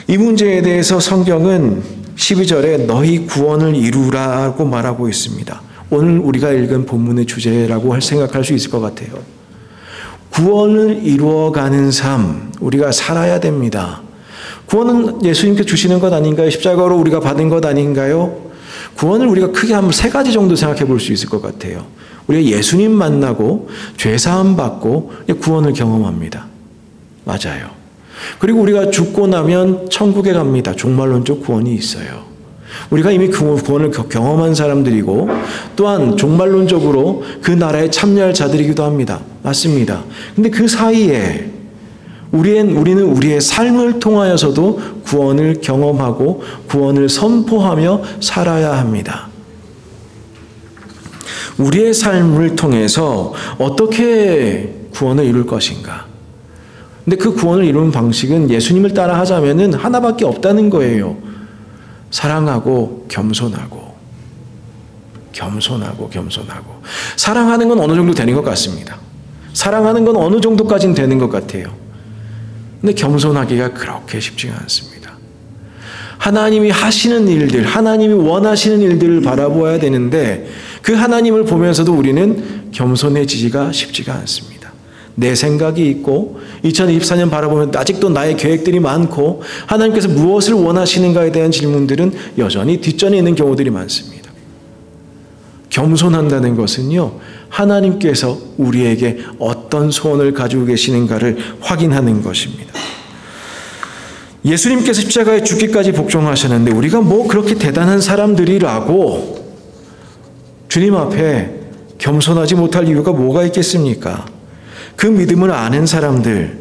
이 문제에 대해서 성경은 12절에 너희 구원을 이루라고 말하고 있습니다. 오늘 우리가 읽은 본문의 주제라고 생각할 수 있을 것 같아요. 구원을 이루어가는 삶, 우리가 살아야 됩니다. 구원은 예수님께 주시는 것 아닌가요? 십자가로 우리가 받은 것 아닌가요? 구원을 우리가 크게 한 3가지 정도 생각해 볼 수 있을 것 같아요. 우리가 예수님 만나고 죄사함 받고 구원을 경험합니다. 맞아요. 그리고 우리가 죽고 나면 천국에 갑니다. 종말론적 구원이 있어요. 우리가 이미 구원을 경험한 사람들이고 또한 종말론적으로 그 나라에 참여할 자들이기도 합니다. 맞습니다. 근데 그 사이에 우리는 우리의 삶을 통하여서도 구원을 경험하고 구원을 선포하며 살아야 합니다. 우리의 삶을 통해서 어떻게 구원을 이룰 것인가? 근데 그 구원을 이루는 방식은 예수님을 따라 하자면은 하나밖에 없다는 거예요. 사랑하고 겸손하고. 사랑하는 건 어느 정도 되는 것 같습니다. 사랑하는 건 어느 정도까지는 되는 것 같아요. 근데 겸손하기가 그렇게 쉽지가 않습니다. 하나님이 하시는 일들, 하나님이 원하시는 일들을 바라보아야 되는데 그 하나님을 보면서도 우리는 겸손해지기가 쉽지가 않습니다. 내 생각이 있고 2024년 바라보면 아직도 나의 계획들이 많고 하나님께서 무엇을 원하시는가에 대한 질문들은 여전히 뒷전에 있는 경우들이 많습니다. 겸손한다는 것은요, 하나님께서 우리에게 어떤 소원을 가지고 계시는가를 확인하는 것입니다. 예수님께서 십자가에 죽기까지 복종하셨는데 우리가 뭐 그렇게 대단한 사람들이라고 주님 앞에 겸손하지 못할 이유가 뭐가 있겠습니까? 그 믿음을 아는 사람들,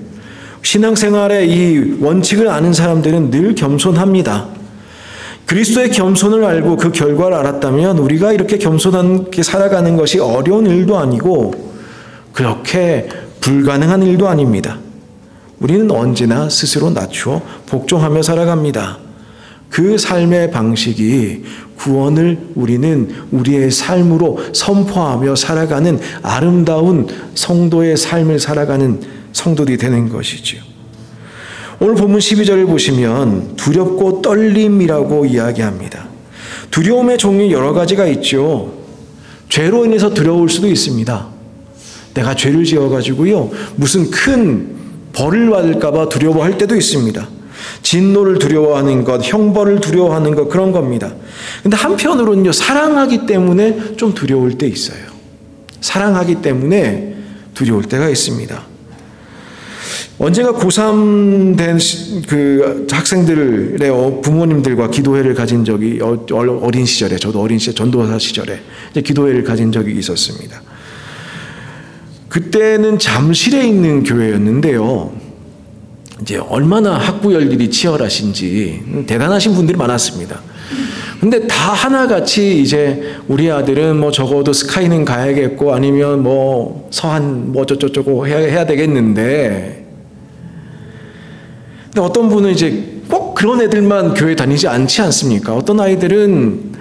신앙생활의 이 원칙을 아는 사람들은 늘 겸손합니다. 그리스도의 겸손을 알고 그 결과를 알았다면 우리가 이렇게 겸손하게 살아가는 것이 어려운 일도 아니고 그렇게 불가능한 일도 아닙니다. 우리는 언제나 스스로 낮추어 복종하며 살아갑니다. 그 삶의 방식이 구원을 우리는 우리의 삶으로 선포하며 살아가는 아름다운 성도의 삶을 살아가는 성도들이 되는 것이죠. 오늘 본문 12절을 보시면 두렵고 떨림이라고 이야기합니다. 두려움의 종류 여러 가지가 있죠. 죄로 인해서 두려울 수도 있습니다. 내가 죄를 지어가지고요, 무슨 큰 벌을 받을까 봐 두려워할 때도 있습니다. 진노를 두려워하는 것, 형벌을 두려워하는 것, 그런 겁니다. 근데 한편으로는요, 사랑하기 때문에 좀 두려울 때 있어요. 사랑하기 때문에 두려울 때가 있습니다. 언젠가 고3 된 그 학생들의 부모님들과 기도회를 가진 적이 어린 시절에, 저도 어린 시절, 전도사 시절에 이제 기도회를 가진 적이 있었습니다. 그때는 잠실에 있는 교회였는데요. 이제 얼마나 학부 열일이 치열하신지 대단하신 분들이 많았습니다. 근데 다 하나같이 이제 우리 아들은 뭐 적어도 스카이는 가야겠고 아니면 뭐 서한 뭐 어쩌고저쩌고 해야 되겠는데, 근데 어떤 분은 이제 꼭 그런 애들만 교회 다니지 않지 않습니까? 어떤 아이들은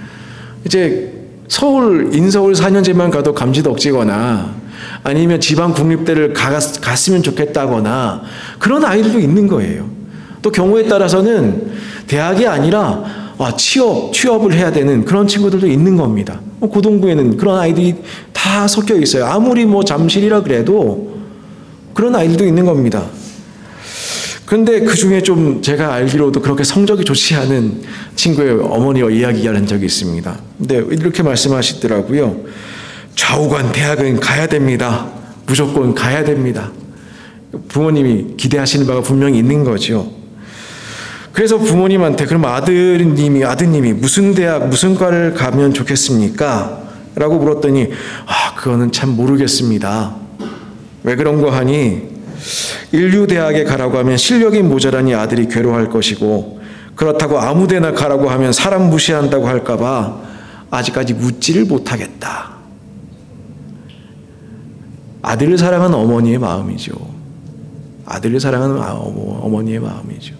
이제 서울, 인서울 4년제만 가도 감지덕지거나 아니면 지방 국립대를 갔으면 좋겠다거나 그런 아이들도 있는 거예요. 또 경우에 따라서는 대학이 아니라 취업을 해야 되는 그런 친구들도 있는 겁니다. 고동구에는 그런 아이들이 다 섞여 있어요. 아무리 뭐 잠실이라 그래도 그런 아이들도 있는 겁니다. 그런데 그 중에 좀 제가 알기로도 그렇게 성적이 좋지 않은 친구의 어머니와 이야기하는 적이 있습니다. 근데 이렇게 말씀하시더라고요. 좌우간 대학은 가야 됩니다. 무조건 가야 됩니다. 부모님이 기대하시는 바가 분명히 있는 거죠. 그래서 부모님한테 그럼 아드님이 무슨 대학, 무슨 과를 가면 좋겠습니까? 라고 물었더니 그거는 참 모르겠습니다. 왜 그런 거 하니? 인류대학에 가라고 하면 실력이 모자라니 아들이 괴로워할 것이고, 그렇다고 아무데나 가라고 하면 사람 무시한다고 할까 봐 아직까지 묻지를 못하겠다. 아들을 사랑하는 어머니의 마음이죠. 아들을 사랑하는 어머니의 마음이죠.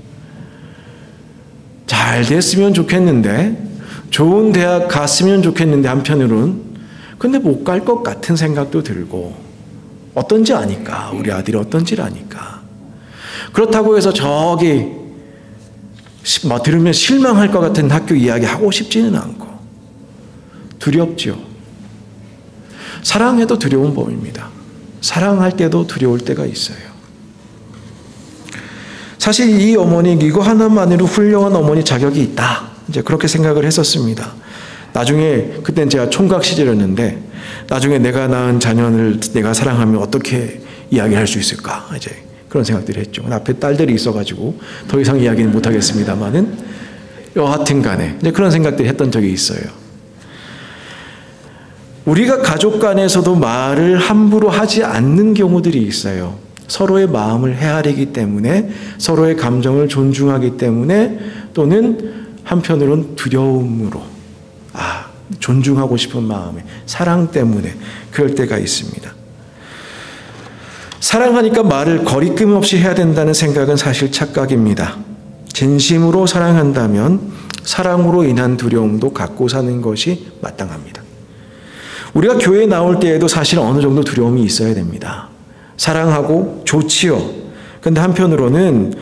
잘 됐으면 좋겠는데, 좋은 대학 갔으면 좋겠는데 한편으로는 근데 못 갈 것 같은 생각도 들고, 어떤지 아니까, 우리 아들이 어떤지를 아니까. 그렇다고 해서 저기 들으면 실망할 것 같은 학교 이야기 하고 싶지는 않고 두렵죠. 사랑해도 두려운 법입니다. 사랑할 때도 두려울 때가 있어요. 사실 이 어머니 이거 하나만으로 훌륭한 어머니 자격이 있다, 이제 그렇게 생각을 했었습니다. 나중에 그때는 제가 총각 시절이었는데 나중에 내가 낳은 자녀를 내가 사랑하면 어떻게 이야기할 수 있을까, 이제 그런 생각들을 했죠. 앞에 딸들이 있어가지고 더 이상 이야기는 못하겠습니다만은 여하튼간에 이제 그런 생각들을 했던 적이 있어요. 우리가 가족 간에서도 말을 함부로 하지 않는 경우들이 있어요. 서로의 마음을 헤아리기 때문에, 서로의 감정을 존중하기 때문에, 또는 한편으로는 두려움으로 존중하고 싶은 마음에, 사랑 때문에 그럴 때가 있습니다. 사랑하니까 말을 거리낌 없이 해야 된다는 생각은 사실 착각입니다. 진심으로 사랑한다면 사랑으로 인한 두려움도 갖고 사는 것이 마땅합니다. 우리가 교회에 나올 때에도 사실 어느 정도 두려움이 있어야 됩니다. 사랑하고 좋지요. 근데 한편으로는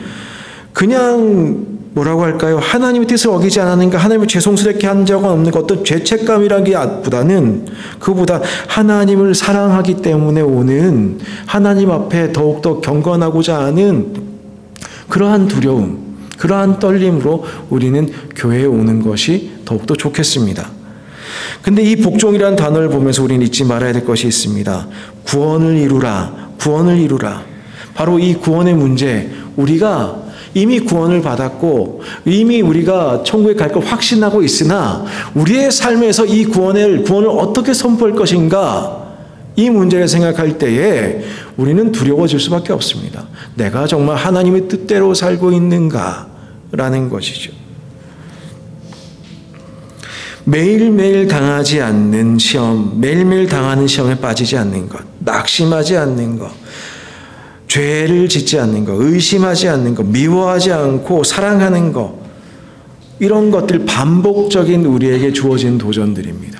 그냥 뭐라고 할까요? 하나님의 뜻을 어기지 않았는가, 하나님을 죄송스럽게 한 적은 없는 것, 어떤 죄책감이라기보다는 그보다 하나님을 사랑하기 때문에 오는 하나님 앞에 더욱더 경건하고자 하는 그러한 두려움, 그러한 떨림으로 우리는 교회에 오는 것이 더욱더 좋겠습니다. 근데 이 복종이라는 단어를 보면서 우리는 잊지 말아야 될 것이 있습니다. 구원을 이루라, 구원을 이루라. 바로 이 구원의 문제, 우리가 이미 구원을 받았고 이미 우리가 천국에 갈 걸 확신하고 있으나 우리의 삶에서 이 구원을 어떻게 선포할 것인가, 이 문제를 생각할 때에 우리는 두려워질 수밖에 없습니다. 내가 정말 하나님의 뜻대로 살고 있는가라는 것이죠. 매일매일 당하지 않는 시험, 매일매일 당하는 시험에 빠지지 않는 것, 낙심하지 않는 것, 죄를 짓지 않는 것, 의심하지 않는 것, 미워하지 않고 사랑하는 것, 이런 것들 반복적인 우리에게 주어진 도전들입니다.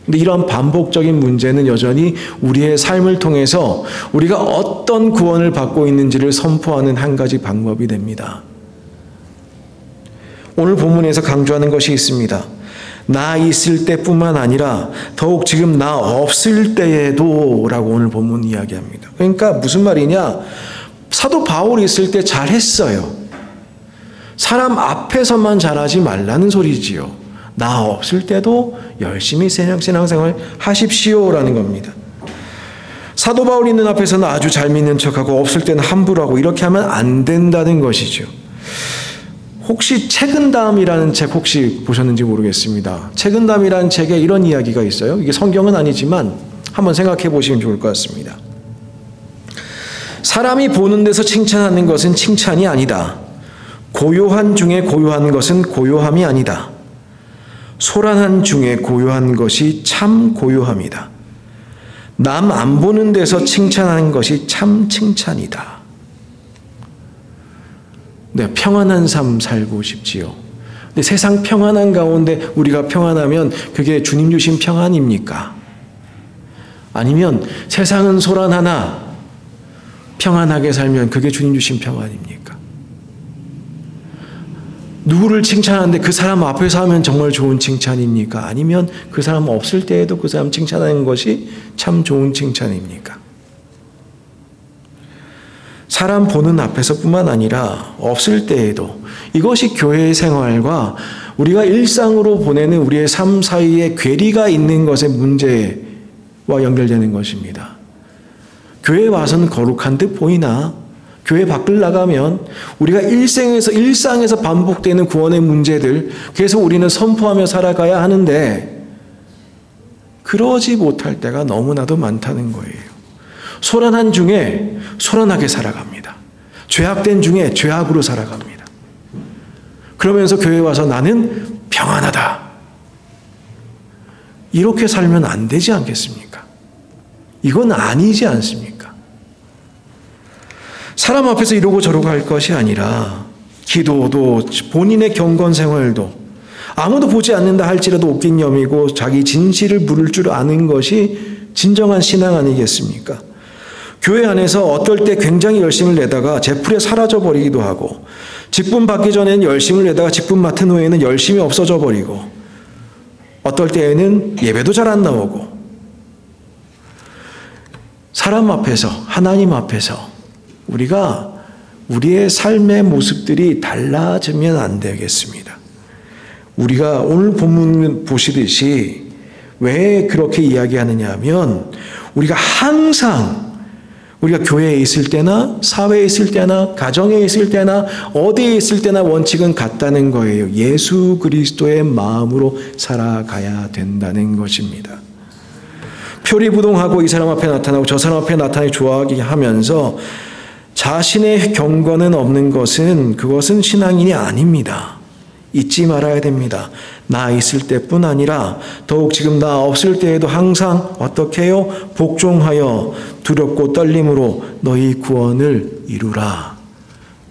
근데 이런 반복적인 문제는 여전히 우리의 삶을 통해서 우리가 어떤 구원을 받고 있는지를 선포하는 한 가지 방법이 됩니다. 오늘 본문에서 강조하는 것이 있습니다. 나 있을 때뿐만 아니라 더욱 지금 나 없을 때에도 라고 오늘 본문 이야기합니다. 그러니까 무슨 말이냐? 사도 바울이 있을 때 잘했어요. 사람 앞에서만 잘하지 말라는 소리지요. 나 없을 때도 열심히 신앙생활 하십시오라는 겁니다. 사도 바울이 있는 앞에서는 아주 잘 믿는 척하고 없을 때는 함부로 하고 이렇게 하면 안 된다는 것이죠. 혹시 책은담이라는 책 혹시 보셨는지 모르겠습니다. 책은담이라는 책에 이런 이야기가 있어요. 이게 성경은 아니지만 한번 생각해 보시면 좋을 것 같습니다. 사람이 보는 데서 칭찬하는 것은 칭찬이 아니다. 고요한 중에 고요한 것은 고요함이 아니다. 소란한 중에 고요한 것이 참 고요함이다. 남 안 보는 데서 칭찬하는 것이 참 칭찬이다. 네, 평안한 삶 살고 싶지요. 근데 세상 평안한 가운데 우리가 평안하면 그게 주님 주신 평안입니까? 아니면 세상은 소란하나 평안하게 살면 그게 주님 주신 평안입니까? 누구를 칭찬하는데 그 사람 앞에서 하면 정말 좋은 칭찬입니까? 아니면 그 사람 없을 때에도 그 사람 칭찬하는 것이 참 좋은 칭찬입니까? 사람 보는 앞에서뿐만 아니라 없을 때에도 이것이 교회의 생활과 우리가 일상으로 보내는 우리의 삶 사이에 괴리가 있는 것의 문제와 연결되는 것입니다. 교회에 와서는 거룩한 듯 보이나 교회 밖을 나가면 우리가 일상에서 반복되는 구원의 문제들, 그래서 우리는 선포하며 살아가야 하는데 그러지 못할 때가 너무나도 많다는 거예요. 소란한 중에 소란하게 살아갑니다. 죄악된 중에 죄악으로 살아갑니다. 그러면서 교회에 와서 나는 평안하다. 이렇게 살면 안 되지 않겠습니까? 이건 아니지 않습니까? 사람 앞에서 이러고 저러고 할 것이 아니라 기도도 본인의 경건 생활도 아무도 보지 않는다 할지라도 옷깃 여미고 자기 진실을 물을 줄 아는 것이 진정한 신앙 아니겠습니까? 교회 안에서 어떨 때 굉장히 열심을 내다가 제풀에 사라져 버리기도 하고 직분 받기 전에는 열심을 내다가 직분 맡은 후에는 열심이 없어져 버리고 어떨 때에는 예배도 잘 안 나오고 사람 앞에서 하나님 앞에서 우리가 우리의 삶의 모습들이 달라지면 안 되겠습니다. 우리가 오늘 본문 보시듯이 왜 그렇게 이야기하느냐 하면 우리가 항상 우리가 교회에 있을 때나 사회에 있을 때나 가정에 있을 때나 어디에 있을 때나 원칙은 같다는 거예요. 예수 그리스도의 마음으로 살아가야 된다는 것입니다. 표리부동하고 이 사람 앞에 나타나고 저 사람 앞에 나타나기 좋아하게 하면서 자신의 경건은 없는 것은 그것은 신앙인이 아닙니다. 잊지 말아야 됩니다. 나 있을 때뿐 아니라 더욱 지금 나 없을 때에도 항상 어떻게 해요? 복종하여 두렵고 떨림으로 너희 구원을 이루라.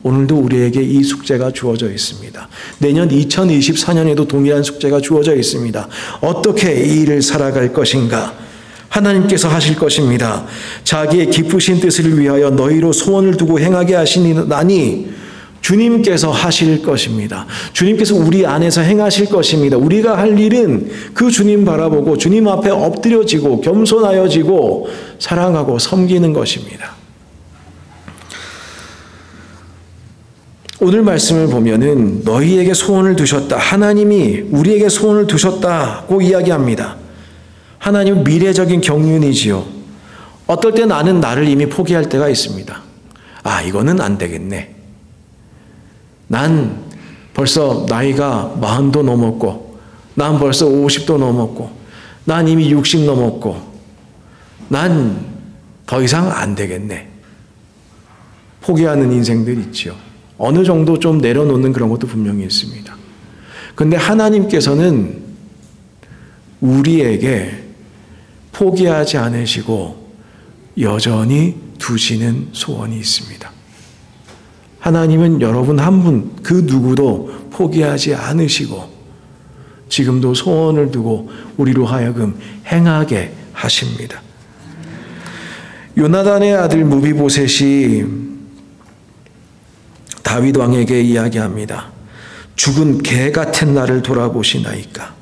오늘도 우리에게 이 숙제가 주어져 있습니다. 내년 2024년에도 동일한 숙제가 주어져 있습니다. 어떻게 이 일을 살아갈 것인가? 하나님께서 하실 것입니다. 자기의 기쁘신 뜻을 위하여 너희로 소원을 두고 행하게 하시니 주님께서 하실 것입니다. 주님께서 우리 안에서 행하실 것입니다. 우리가 할 일은 그 주님 바라보고 주님 앞에 엎드려지고 겸손하여지고 사랑하고 섬기는 것입니다. 오늘 말씀을 보면은 너희에게 소원을 두셨다. 하나님이 우리에게 소원을 두셨다고 이야기합니다. 하나님은 미래적인 경륜이지요. 어떨 때 나는 나를 이미 포기할 때가 있습니다. 아, 이거는 안 되겠네. 난 벌써 나이가 40도 넘었고, 난 벌써 50도 넘었고, 난 이미 60 넘었고, 난 더 이상 안 되겠네. 포기하는 인생들 있지요. 어느 정도 좀 내려놓는 그런 것도 분명히 있습니다. 근데 하나님께서는 우리에게 포기하지 않으시고 여전히 두시는 소원이 있습니다. 하나님은 여러분 한 분 그 누구도 포기하지 않으시고 지금도 소원을 두고 우리로 하여금 행하게 하십니다. 요나단의 아들 무비보셋이 다윗 왕에게 이야기합니다. 죽은 개 같은 나를 돌아보시나이까.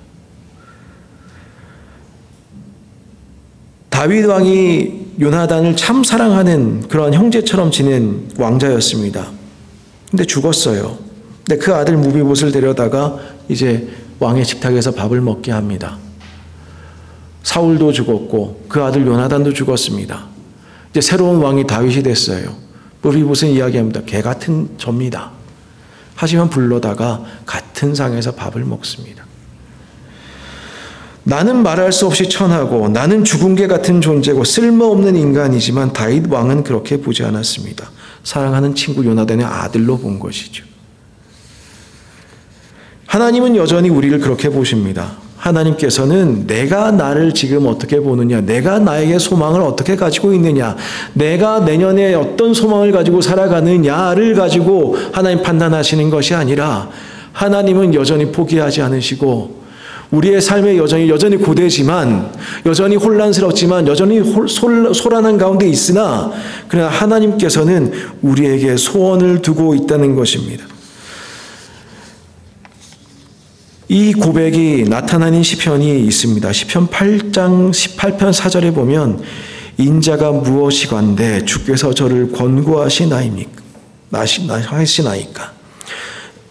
다윗 왕이 요나단을 참 사랑하는 그런 형제처럼 지낸 왕자였습니다. 근데 죽었어요. 근데 그 아들 무비봇을 데려다가 이제 왕의 식탁에서 밥을 먹게 합니다. 사울도 죽었고 그 아들 요나단도 죽었습니다. 이제 새로운 왕이 다윗이 됐어요. 무비봇은 이야기합니다. 개 같은 접니다. 하지만 불러다가 같은 상에서 밥을 먹습니다. 나는 말할 수 없이 천하고 나는 죽은 개 같은 존재고 쓸모없는 인간이지만 다윗 왕은 그렇게 보지 않았습니다. 사랑하는 친구 요나단의 아들로 본 것이죠. 하나님은 여전히 우리를 그렇게 보십니다. 하나님께서는 내가 나를 지금 어떻게 보느냐, 내가 나에게 소망을 어떻게 가지고 있느냐, 내가 내년에 어떤 소망을 가지고 살아가느냐를 가지고 하나님 판단하시는 것이 아니라 하나님은 여전히 포기하지 않으시고 우리의 삶에 여전히 고되지만 여전히 혼란스럽지만 여전히 소란한 가운데 있으나 그러나 하나님께서는 우리에게 소원을 두고 있다는 것입니다. 이 고백이 나타나는 시편이 있습니다. 시편 8장 18편 4절에 보면 인자가 무엇이건대 주께서 저를 권고하시나이까.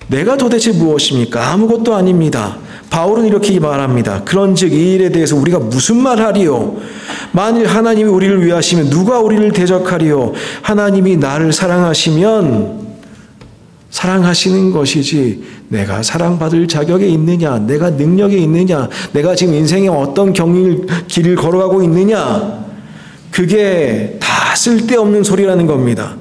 내가 도대체 무엇입니까? 아무것도 아닙니다. 바울은 이렇게 말합니다. 그런즉 이 일에 대해서 우리가 무슨 말하리요? 만일 하나님이 우리를 위하시면 누가 우리를 대적하리요? 하나님이 나를 사랑하시면 사랑하시는 것이지 내가 사랑받을 자격에 있느냐, 내가 능력에 있느냐, 내가 지금 인생에 어떤 길을 걸어가고 있느냐, 그게 다 쓸데없는 소리라는 겁니다.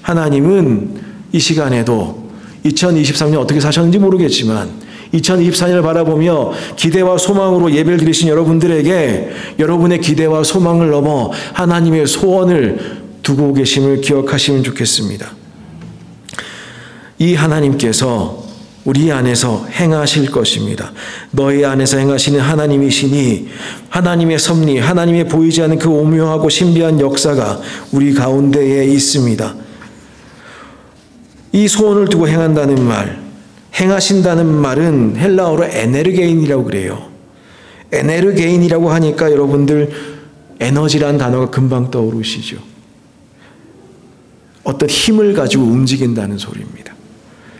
하나님은 이 시간에도 2023년 어떻게 사셨는지 모르겠지만 2024년을 바라보며 기대와 소망으로 예배를 드리신 여러분들에게 여러분의 기대와 소망을 넘어 하나님의 소원을 두고 계심을 기억하시면 좋겠습니다. 이 하나님께서 우리 안에서 행하실 것입니다. 너희 안에서 행하시는 하나님이시니 하나님의 섭리, 하나님의 보이지 않는 그 오묘하고 신비한 역사가 우리 가운데에 있습니다. 이 소원을 두고 행한다는 말, 행하신다는 말은 헬라어로 에네르게인이라고 그래요. 에네르게인이라고 하니까 여러분들 에너지란 단어가 금방 떠오르시죠. 어떤 힘을 가지고 움직인다는 소리입니다.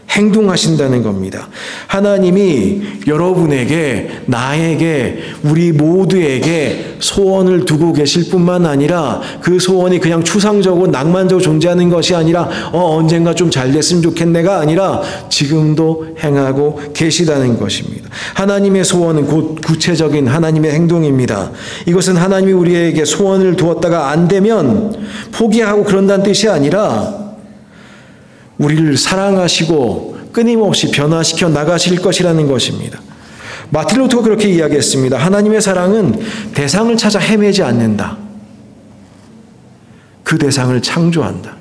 행동하신다는 겁니다. 하나님이 여러분에게, 나에게, 우리 모두에게 소원을 두고 계실 뿐만 아니라 그 소원이 그냥 추상적으로 낭만적으로 존재하는 것이 아니라 언젠가 좀 잘 됐으면 좋겠네가 아니라 지금도 행하고 계시다는 것입니다. 하나님의 소원은 곧 구체적인 하나님의 행동입니다. 이것은 하나님이 우리에게 소원을 두었다가 안 되면 포기하고 그런다는 뜻이 아니라 우리를 사랑하시고 끊임없이 변화시켜 나가실 것이라는 것입니다. 마틴 루터가 그렇게 이야기했습니다. 하나님의 사랑은 대상을 찾아 헤매지 않는다. 그 대상을 창조한다.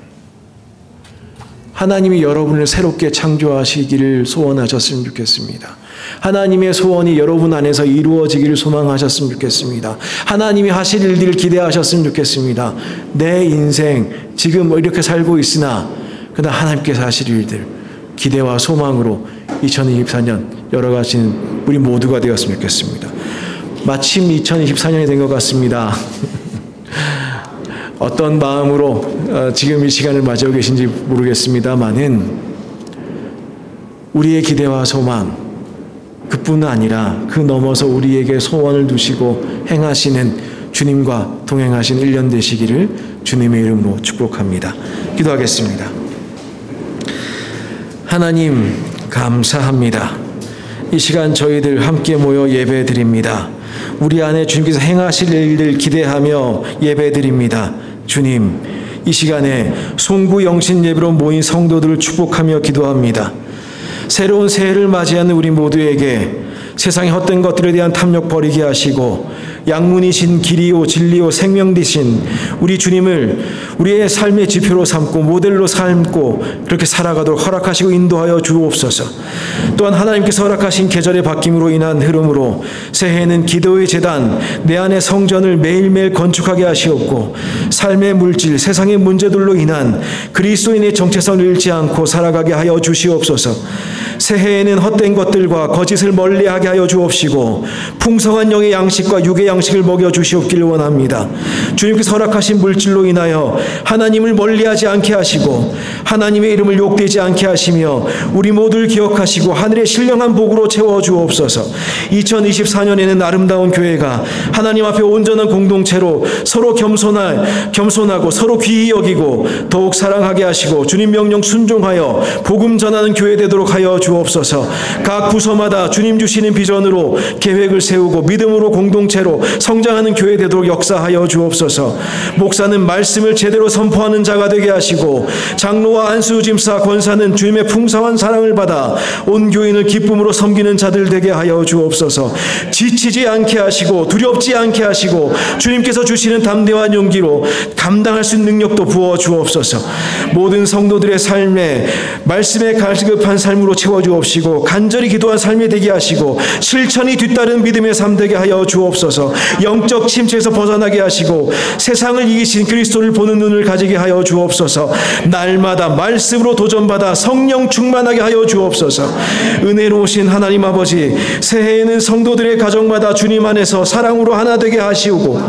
하나님이 여러분을 새롭게 창조하시기를 소원하셨으면 좋겠습니다. 하나님의 소원이 여러분 안에서 이루어지기를 소망하셨으면 좋겠습니다. 하나님이 하실 일들을 기대하셨으면 좋겠습니다. 내 인생 지금 이렇게 살고 있으나 그러나 하나님께서 하실 일들 기대와 소망으로 2024년 열어가시는 우리 모두가 되었으면 좋겠습니다. 마침 2024년이 된 것 같습니다. 어떤 마음으로 지금 이 시간을 맞이하고 계신지 모르겠습니다만은 우리의 기대와 소망 그뿐 아니라 그 넘어서 우리에게 소원을 두시고 행하시는 주님과 동행하신 1년 되시기를 주님의 이름으로 축복합니다. 기도하겠습니다. 하나님 감사합니다. 이 시간 저희들 함께 모여 예배드립니다. 우리 안에 주님께서 행하실 일들 기대하며 예배드립니다. 주님, 이 시간에 송구 영신 예배로 모인 성도들을 축복하며 기도합니다. 새로운 새해를 맞이하는 우리 모두에게 세상의 헛된 것들에 대한 탐욕 버리게 하시고 양문이신 길이요 진리요 생명 되신 우리 주님을 우리의 삶의 지표로 삼고 모델로 삼고 그렇게 살아가도록 허락하시고 인도하여 주옵소서. 또한 하나님께서 허락하신 계절의 바뀜으로 인한 흐름으로 새해에는 기도의 제단, 내 안의 성전을 매일매일 건축하게 하시옵고 삶의 물질, 세상의 문제들로 인한 그리스도인의 정체성을 잃지 않고 살아가게 하여 주시옵소서. 새해에는 헛된 것들과 거짓을 멀리하게 하여 주옵시고 풍성한 영의 양식과 육의 양식을 먹여 주시옵기를 원합니다. 주님께서 허락하신 물질로 인하여 하나님을 멀리하지 않게 하시고 하나님의 이름을 욕되지 않게 하시며 우리 모두를 기억하시고 하늘의 신령한 복으로 채워 주옵소서. 2024년에는 아름다운 교회가 하나님 앞에 온전한 공동체로 서로 겸손하고 서로 귀히 여기고 더욱 사랑하게 하시고 주님 명령 순종하여 복음 전하는 교회 되도록 하여 주옵소서. 각 부서마다 주님 주시는 비전으로 계획을 세우고 믿음으로 공동체로 성장하는 교회 되도록 역사하여 주옵소서. 목사는 말씀을 제대로 선포하는 자가 되게 하시고 장로와 안수짐사 권사는 주님의 풍성한 사랑을 받아 온 교인을 기쁨으로 섬기는 자들 되게 하여 주옵소서. 지치지 않게 하시고 두렵지 않게 하시고 주님께서 주시는 담대한 용기로 감당할 수 있는 능력도 부어 주옵소서. 모든 성도들의 삶에 말씀에 갈급한 삶으로 채워 주옵시고 간절히 기도한 삶이 되게 하시고 실천이 뒤따른 믿음의 삶 되게 하여 주옵소서. 영적 침체에서 벗어나게 하시고 세상을 이기신 그리스도를 보는 눈을 가지게 하여 주옵소서. 날마다 말씀으로 도전받아 성령 충만하게 하여 주옵소서. 은혜로우신 하나님 아버지, 새해에는 성도들의 가정마다 주님 안에서 사랑으로 하나 되게 하시고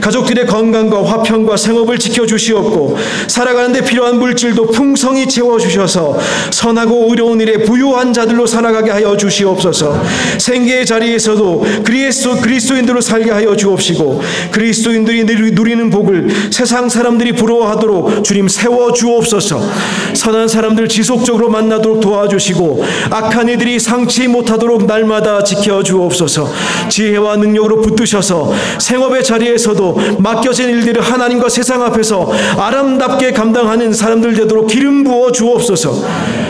가족들의 건강과 화평과 생업을 지켜주시옵고 살아가는 데 필요한 물질도 풍성히 채워주셔서 선하고 의로운 일에 부유한 자들로 살아가게 하여 주시옵소서. 생계의 자리에서도 그리스도인들로 살게 하여 주옵시고 그리스도인들이 누리는 복을 세상 사람들이 부러워하도록 주님 세워주옵소서. 선한 사람들 지속적으로 만나도록 도와주시고 악한 이들이 상치 못하도록 날마다 지켜주옵소서. 지혜와 능력으로 붙드셔서 생업의 자리에서도 맡겨진 일들을 하나님과 세상 앞에서 아름답게 감당하는 사람들 되도록 기름 부어 주옵소서.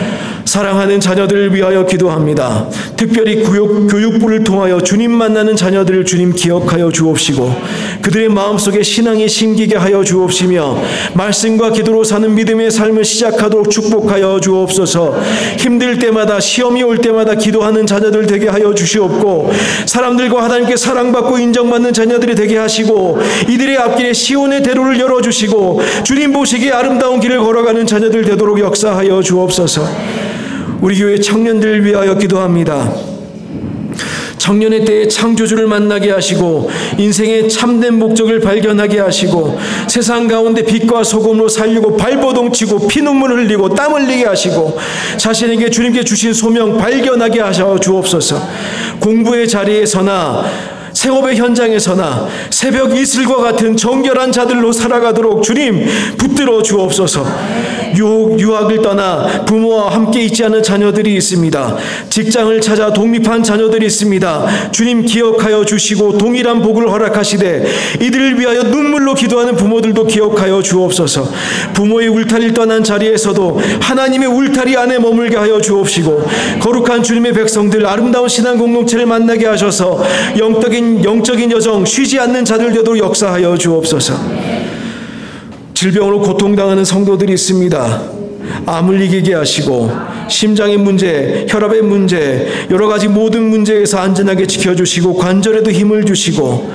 사랑하는 자녀들을 위하여 기도합니다. 특별히 교육부를 통하여 주님 만나는 자녀들을 주님 기억하여 주옵시고 그들의 마음속에 신앙이 심기게 하여 주옵시며 말씀과 기도로 사는 믿음의 삶을 시작하도록 축복하여 주옵소서. 힘들 때마다 시험이 올 때마다 기도하는 자녀들 되게 하여 주시옵고 사람들과 하나님께 사랑받고 인정받는 자녀들이 되게 하시고 이들의 앞길에 시온의 대로를 열어주시고 주님 보시기에 아름다운 길을 걸어가는 자녀들 되도록 역사하여 주옵소서. 우리 교회 청년들을 위하여 기도합니다. 청년의 때에 창조주를 만나게 하시고 인생의 참된 목적을 발견하게 하시고 세상 가운데 빛과 소금으로 살리고 발버둥 치고 피눈물 흘리고 땀 흘리게 하시고 자신에게 주님께 주신 소명 발견하게 하셔 주옵소서. 공부의 자리에서나 생업의 현장에서나 새벽 이슬과 같은 정결한 자들로 살아가도록 주님 붙들어 주옵소서. 유학을 떠나 부모와 함께 있지 않은 자녀들이 있습니다. 직장을 찾아 독립한 자녀들이 있습니다. 주님 기억하여 주시고 동일한 복을 허락하시되 이들을 위하여 눈물로 기도하는 부모들도 기억하여 주옵소서. 부모의 울타리를 떠난 자리에서도 하나님의 울타리 안에 머물게 하여 주옵시고 거룩한 주님의 백성들 아름다운 신앙 공동체를 만나게 하셔서 영적인 여정 쉬지 않는 자들 되도록 역사하여 주옵소서. 질병으로 고통당하는 성도들이 있습니다. 암을 이기게 하시고 심장의 문제, 혈압의 문제, 여러 가지 모든 문제에서 안전하게 지켜주시고 관절에도 힘을 주시고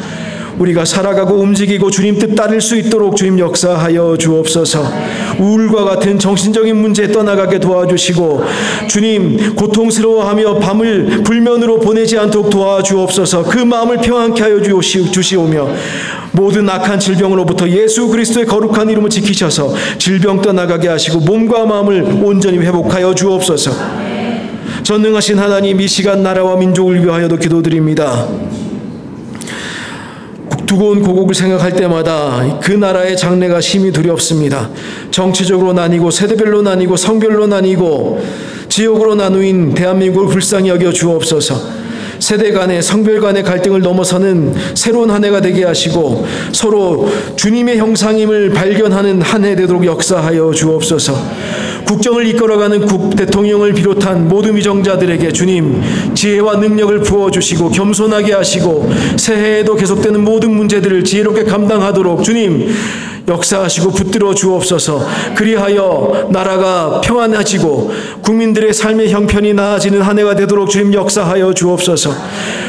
우리가 살아가고 움직이고 주님 뜻 따를 수 있도록 주님 역사하여 주옵소서. 우울과 같은 정신적인 문제 떠나가게 도와주시고 주님 고통스러워하며 밤을 불면으로 보내지 않도록 도와주옵소서. 그 마음을 평안케 하여 주시오며 모든 악한 질병으로부터 예수 그리스도의 거룩한 이름을 지키셔서 질병 떠나가게 하시고 몸과 마음을 온전히 회복하여 주옵소서. 전능하신 하나님, 이 시간 나라와 민족을 위하여도 기도드립니다. 두고 온 고국을 생각할 때마다 그 나라의 장래가 심히 두렵습니다. 정치적으로 나뉘고 세대별로 나뉘고 성별로 나뉘고 지역으로 나누인 대한민국을 불쌍히 여겨 주옵소서. 세대 간의 성별 간의 갈등을 넘어서는 새로운 한 해가 되게 하시고 서로 주님의 형상임을 발견하는 한 해 되도록 역사하여 주옵소서. 국정을 이끌어가는 대통령을 비롯한 모든 위정자들에게 주님 지혜와 능력을 부어주시고 겸손하게 하시고 새해에도 계속되는 모든 문제들을 지혜롭게 감당하도록 주님 역사하시고 붙들어 주옵소서. 그리하여 나라가 평안해지고 국민들의 삶의 형편이 나아지는 한 해가 되도록 주님 역사하여 주옵소서.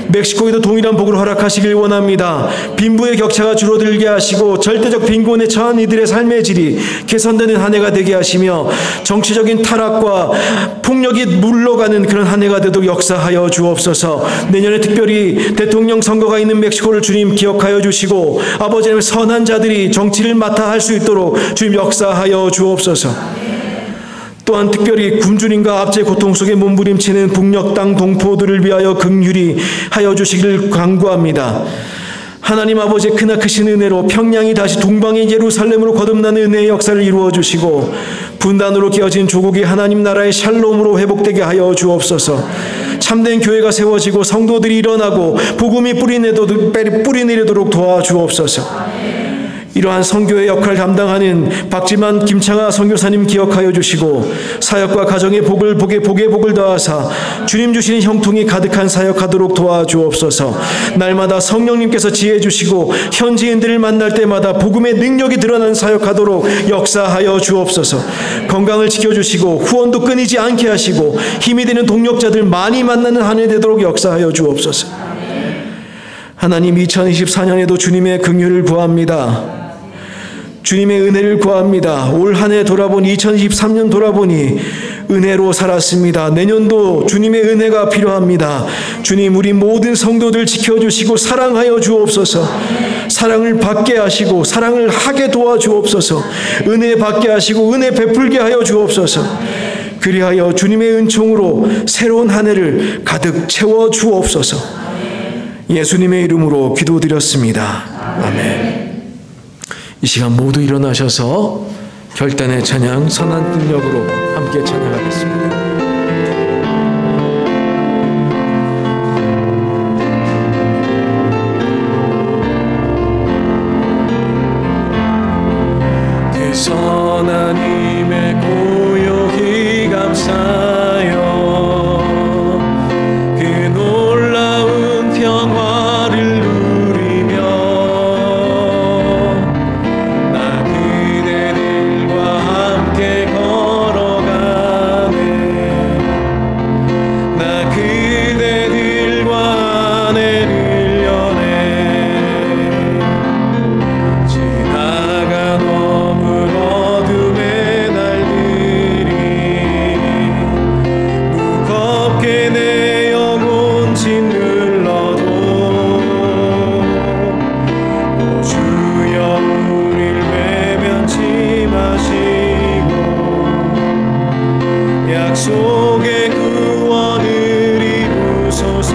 멕시코에도 동일한 복을 허락하시길 원합니다. 빈부의 격차가 줄어들게 하시고 절대적 빈곤에 처한 이들의 삶의 질이 개선되는 한 해가 되게 하시며 정치적인 타락과 폭력이 물러가는 그런 한 해가 되도록 역사하여 주옵소서. 내년에 특별히 대통령 선거가 있는 멕시코를 주님 기억하여 주시고 아버지 하나님 선한 자들이 정치를 맡아 할 수 있도록 주님 역사하여 주옵소서. 또한 특별히 굶주림과 압제 고통 속에 몸부림치는 북녘 땅 동포들을 위하여 긍휼히 하여 주시기를 간구합니다. 하나님 아버지의 크나크신 은혜로 평양이 다시 동방의 예루살렘으로 거듭나는 은혜의 역사를 이루어 주시고 분단으로 깨어진 조국이 하나님 나라의 샬롬으로 회복되게 하여 주옵소서. 참된 교회가 세워지고 성도들이 일어나고 복음이 뿌리내리도록 도와주옵소서. 이러한 선교의 역할을 담당하는 박지만 김창하 선교사님 기억하여 주시고 사역과 가정의 복에 복을 더하사 주님 주시는 형통이 가득한 사역하도록 도와주옵소서. 날마다 성령님께서 지혜 주시고 현지인들을 만날 때마다 복음의 능력이 드러나는 사역하도록 역사하여 주옵소서. 건강을 지켜주시고 후원도 끊이지 않게 하시고 힘이 되는 동력자들 많이 만나는 한 해 되도록 역사하여 주옵소서. 하나님 2024년에도 주님의 긍휼을 구합니다. 주님의 은혜를 구합니다. 올 한 해 돌아보니 2023년 돌아보니 은혜로 살았습니다. 내년도 주님의 은혜가 필요합니다. 주님 우리 모든 성도들 지켜주시고 사랑하여 주옵소서. 사랑을 받게 하시고 사랑을 하게 도와주옵소서. 은혜 받게 하시고 은혜 베풀게 하여 주옵소서. 그리하여 주님의 은총으로 새로운 한 해를 가득 채워 주옵소서. 예수님의 이름으로 기도드렸습니다. 아멘. 이 시간 모두 일어나셔서 결단의 찬양 선한 능력으로 함께 찬양하겠습니다. 그 선한 힘에 고요히 감사하여 그 놀라운 평화를 약속의 구원을 이루소서.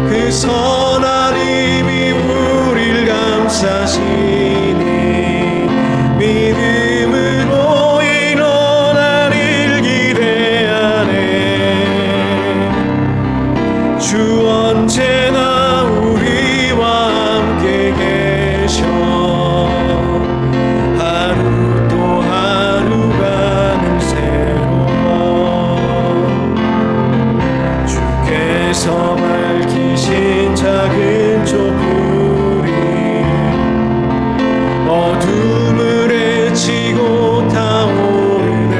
그 선한 힘이 우릴 감싸시니 믿음으로 일어나길 기대하네. 주 언제나 우리와 함께 계셔. 밝히신 작은 촛불이 어둠을 헤치고 타오르네.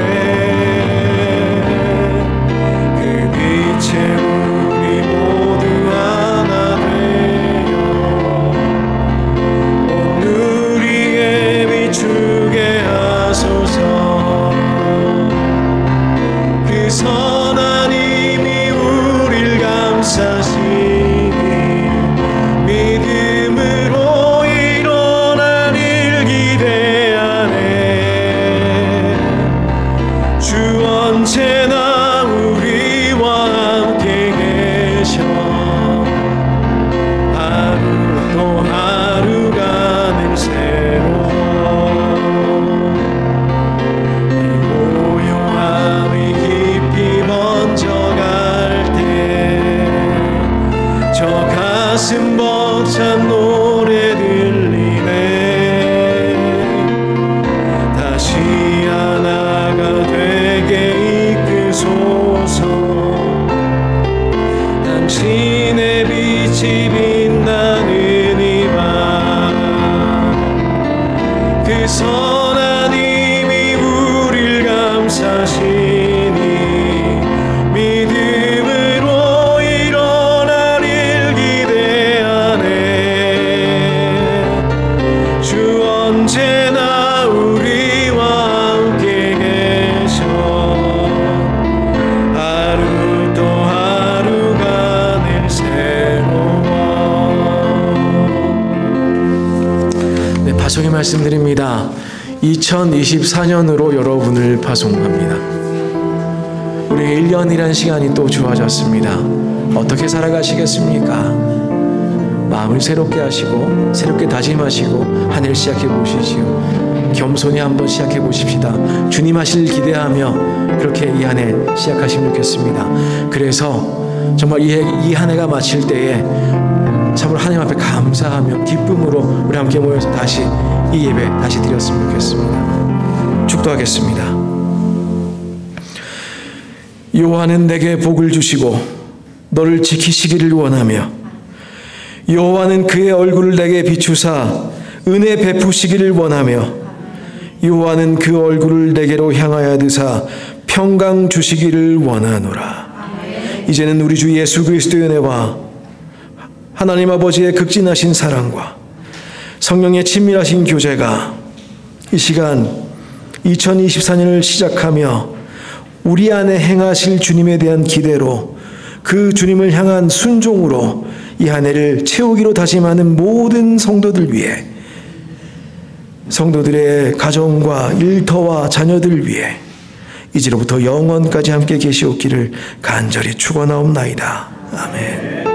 그 빛에 우리 모두 하나 되어 온 누리에 비추게 하소서. 그 선한 힘이 우릴 감싸시니 믿음으로 일어나길 기대하네. 주 언제나 우리와 함께 계셔. 하루 또 하루가 늘 새로워. 이 고요함이 깊이 번져갈 때 저 가슴 벅찬 노래 들리네. 다시 파송의 말씀드립니다. 2024년으로 여러분을 파송합니다. 우리의 1년이란 시간이 또 주어졌습니다. 어떻게 살아가시겠습니까? 마음을 새롭게 하시고 새롭게 다짐하시고 한 해를 시작해 보시지요. 겸손히 한번 시작해 보십시다. 주님 하실 기대하며 그렇게 이 한 해 시작하시면 좋겠습니다. 그래서 정말 이 한 해가 마칠 때에 참으로 하나님 앞에 감사하며 기쁨으로 우리 함께 모여서 다시 이 예배 다시 드렸으면 좋겠습니다. 축도하겠습니다. 여호와는 내게 복을 주시고 너를 지키시기를 원하며 여호와는 그의 얼굴을 내게 비추사 은혜 베푸시기를 원하며 여호와는 그 얼굴을 내게로 향하여 드사 평강 주시기를 원하노라. 이제는 우리 주 예수 그리스도의 은혜와 하나님 아버지의 극진하신 사랑과 성령의 친밀하신 교제가 이 시간 2024년을 시작하며 우리 안에 행하실 주님에 대한 기대로 그 주님을 향한 순종으로 이 한 해를 채우기로 다짐하는 모든 성도들 위해, 성도들의 가정과 일터와 자녀들 위해 이제로부터 영원까지 함께 계시옵기를 간절히 축원하옵나이다. 아멘.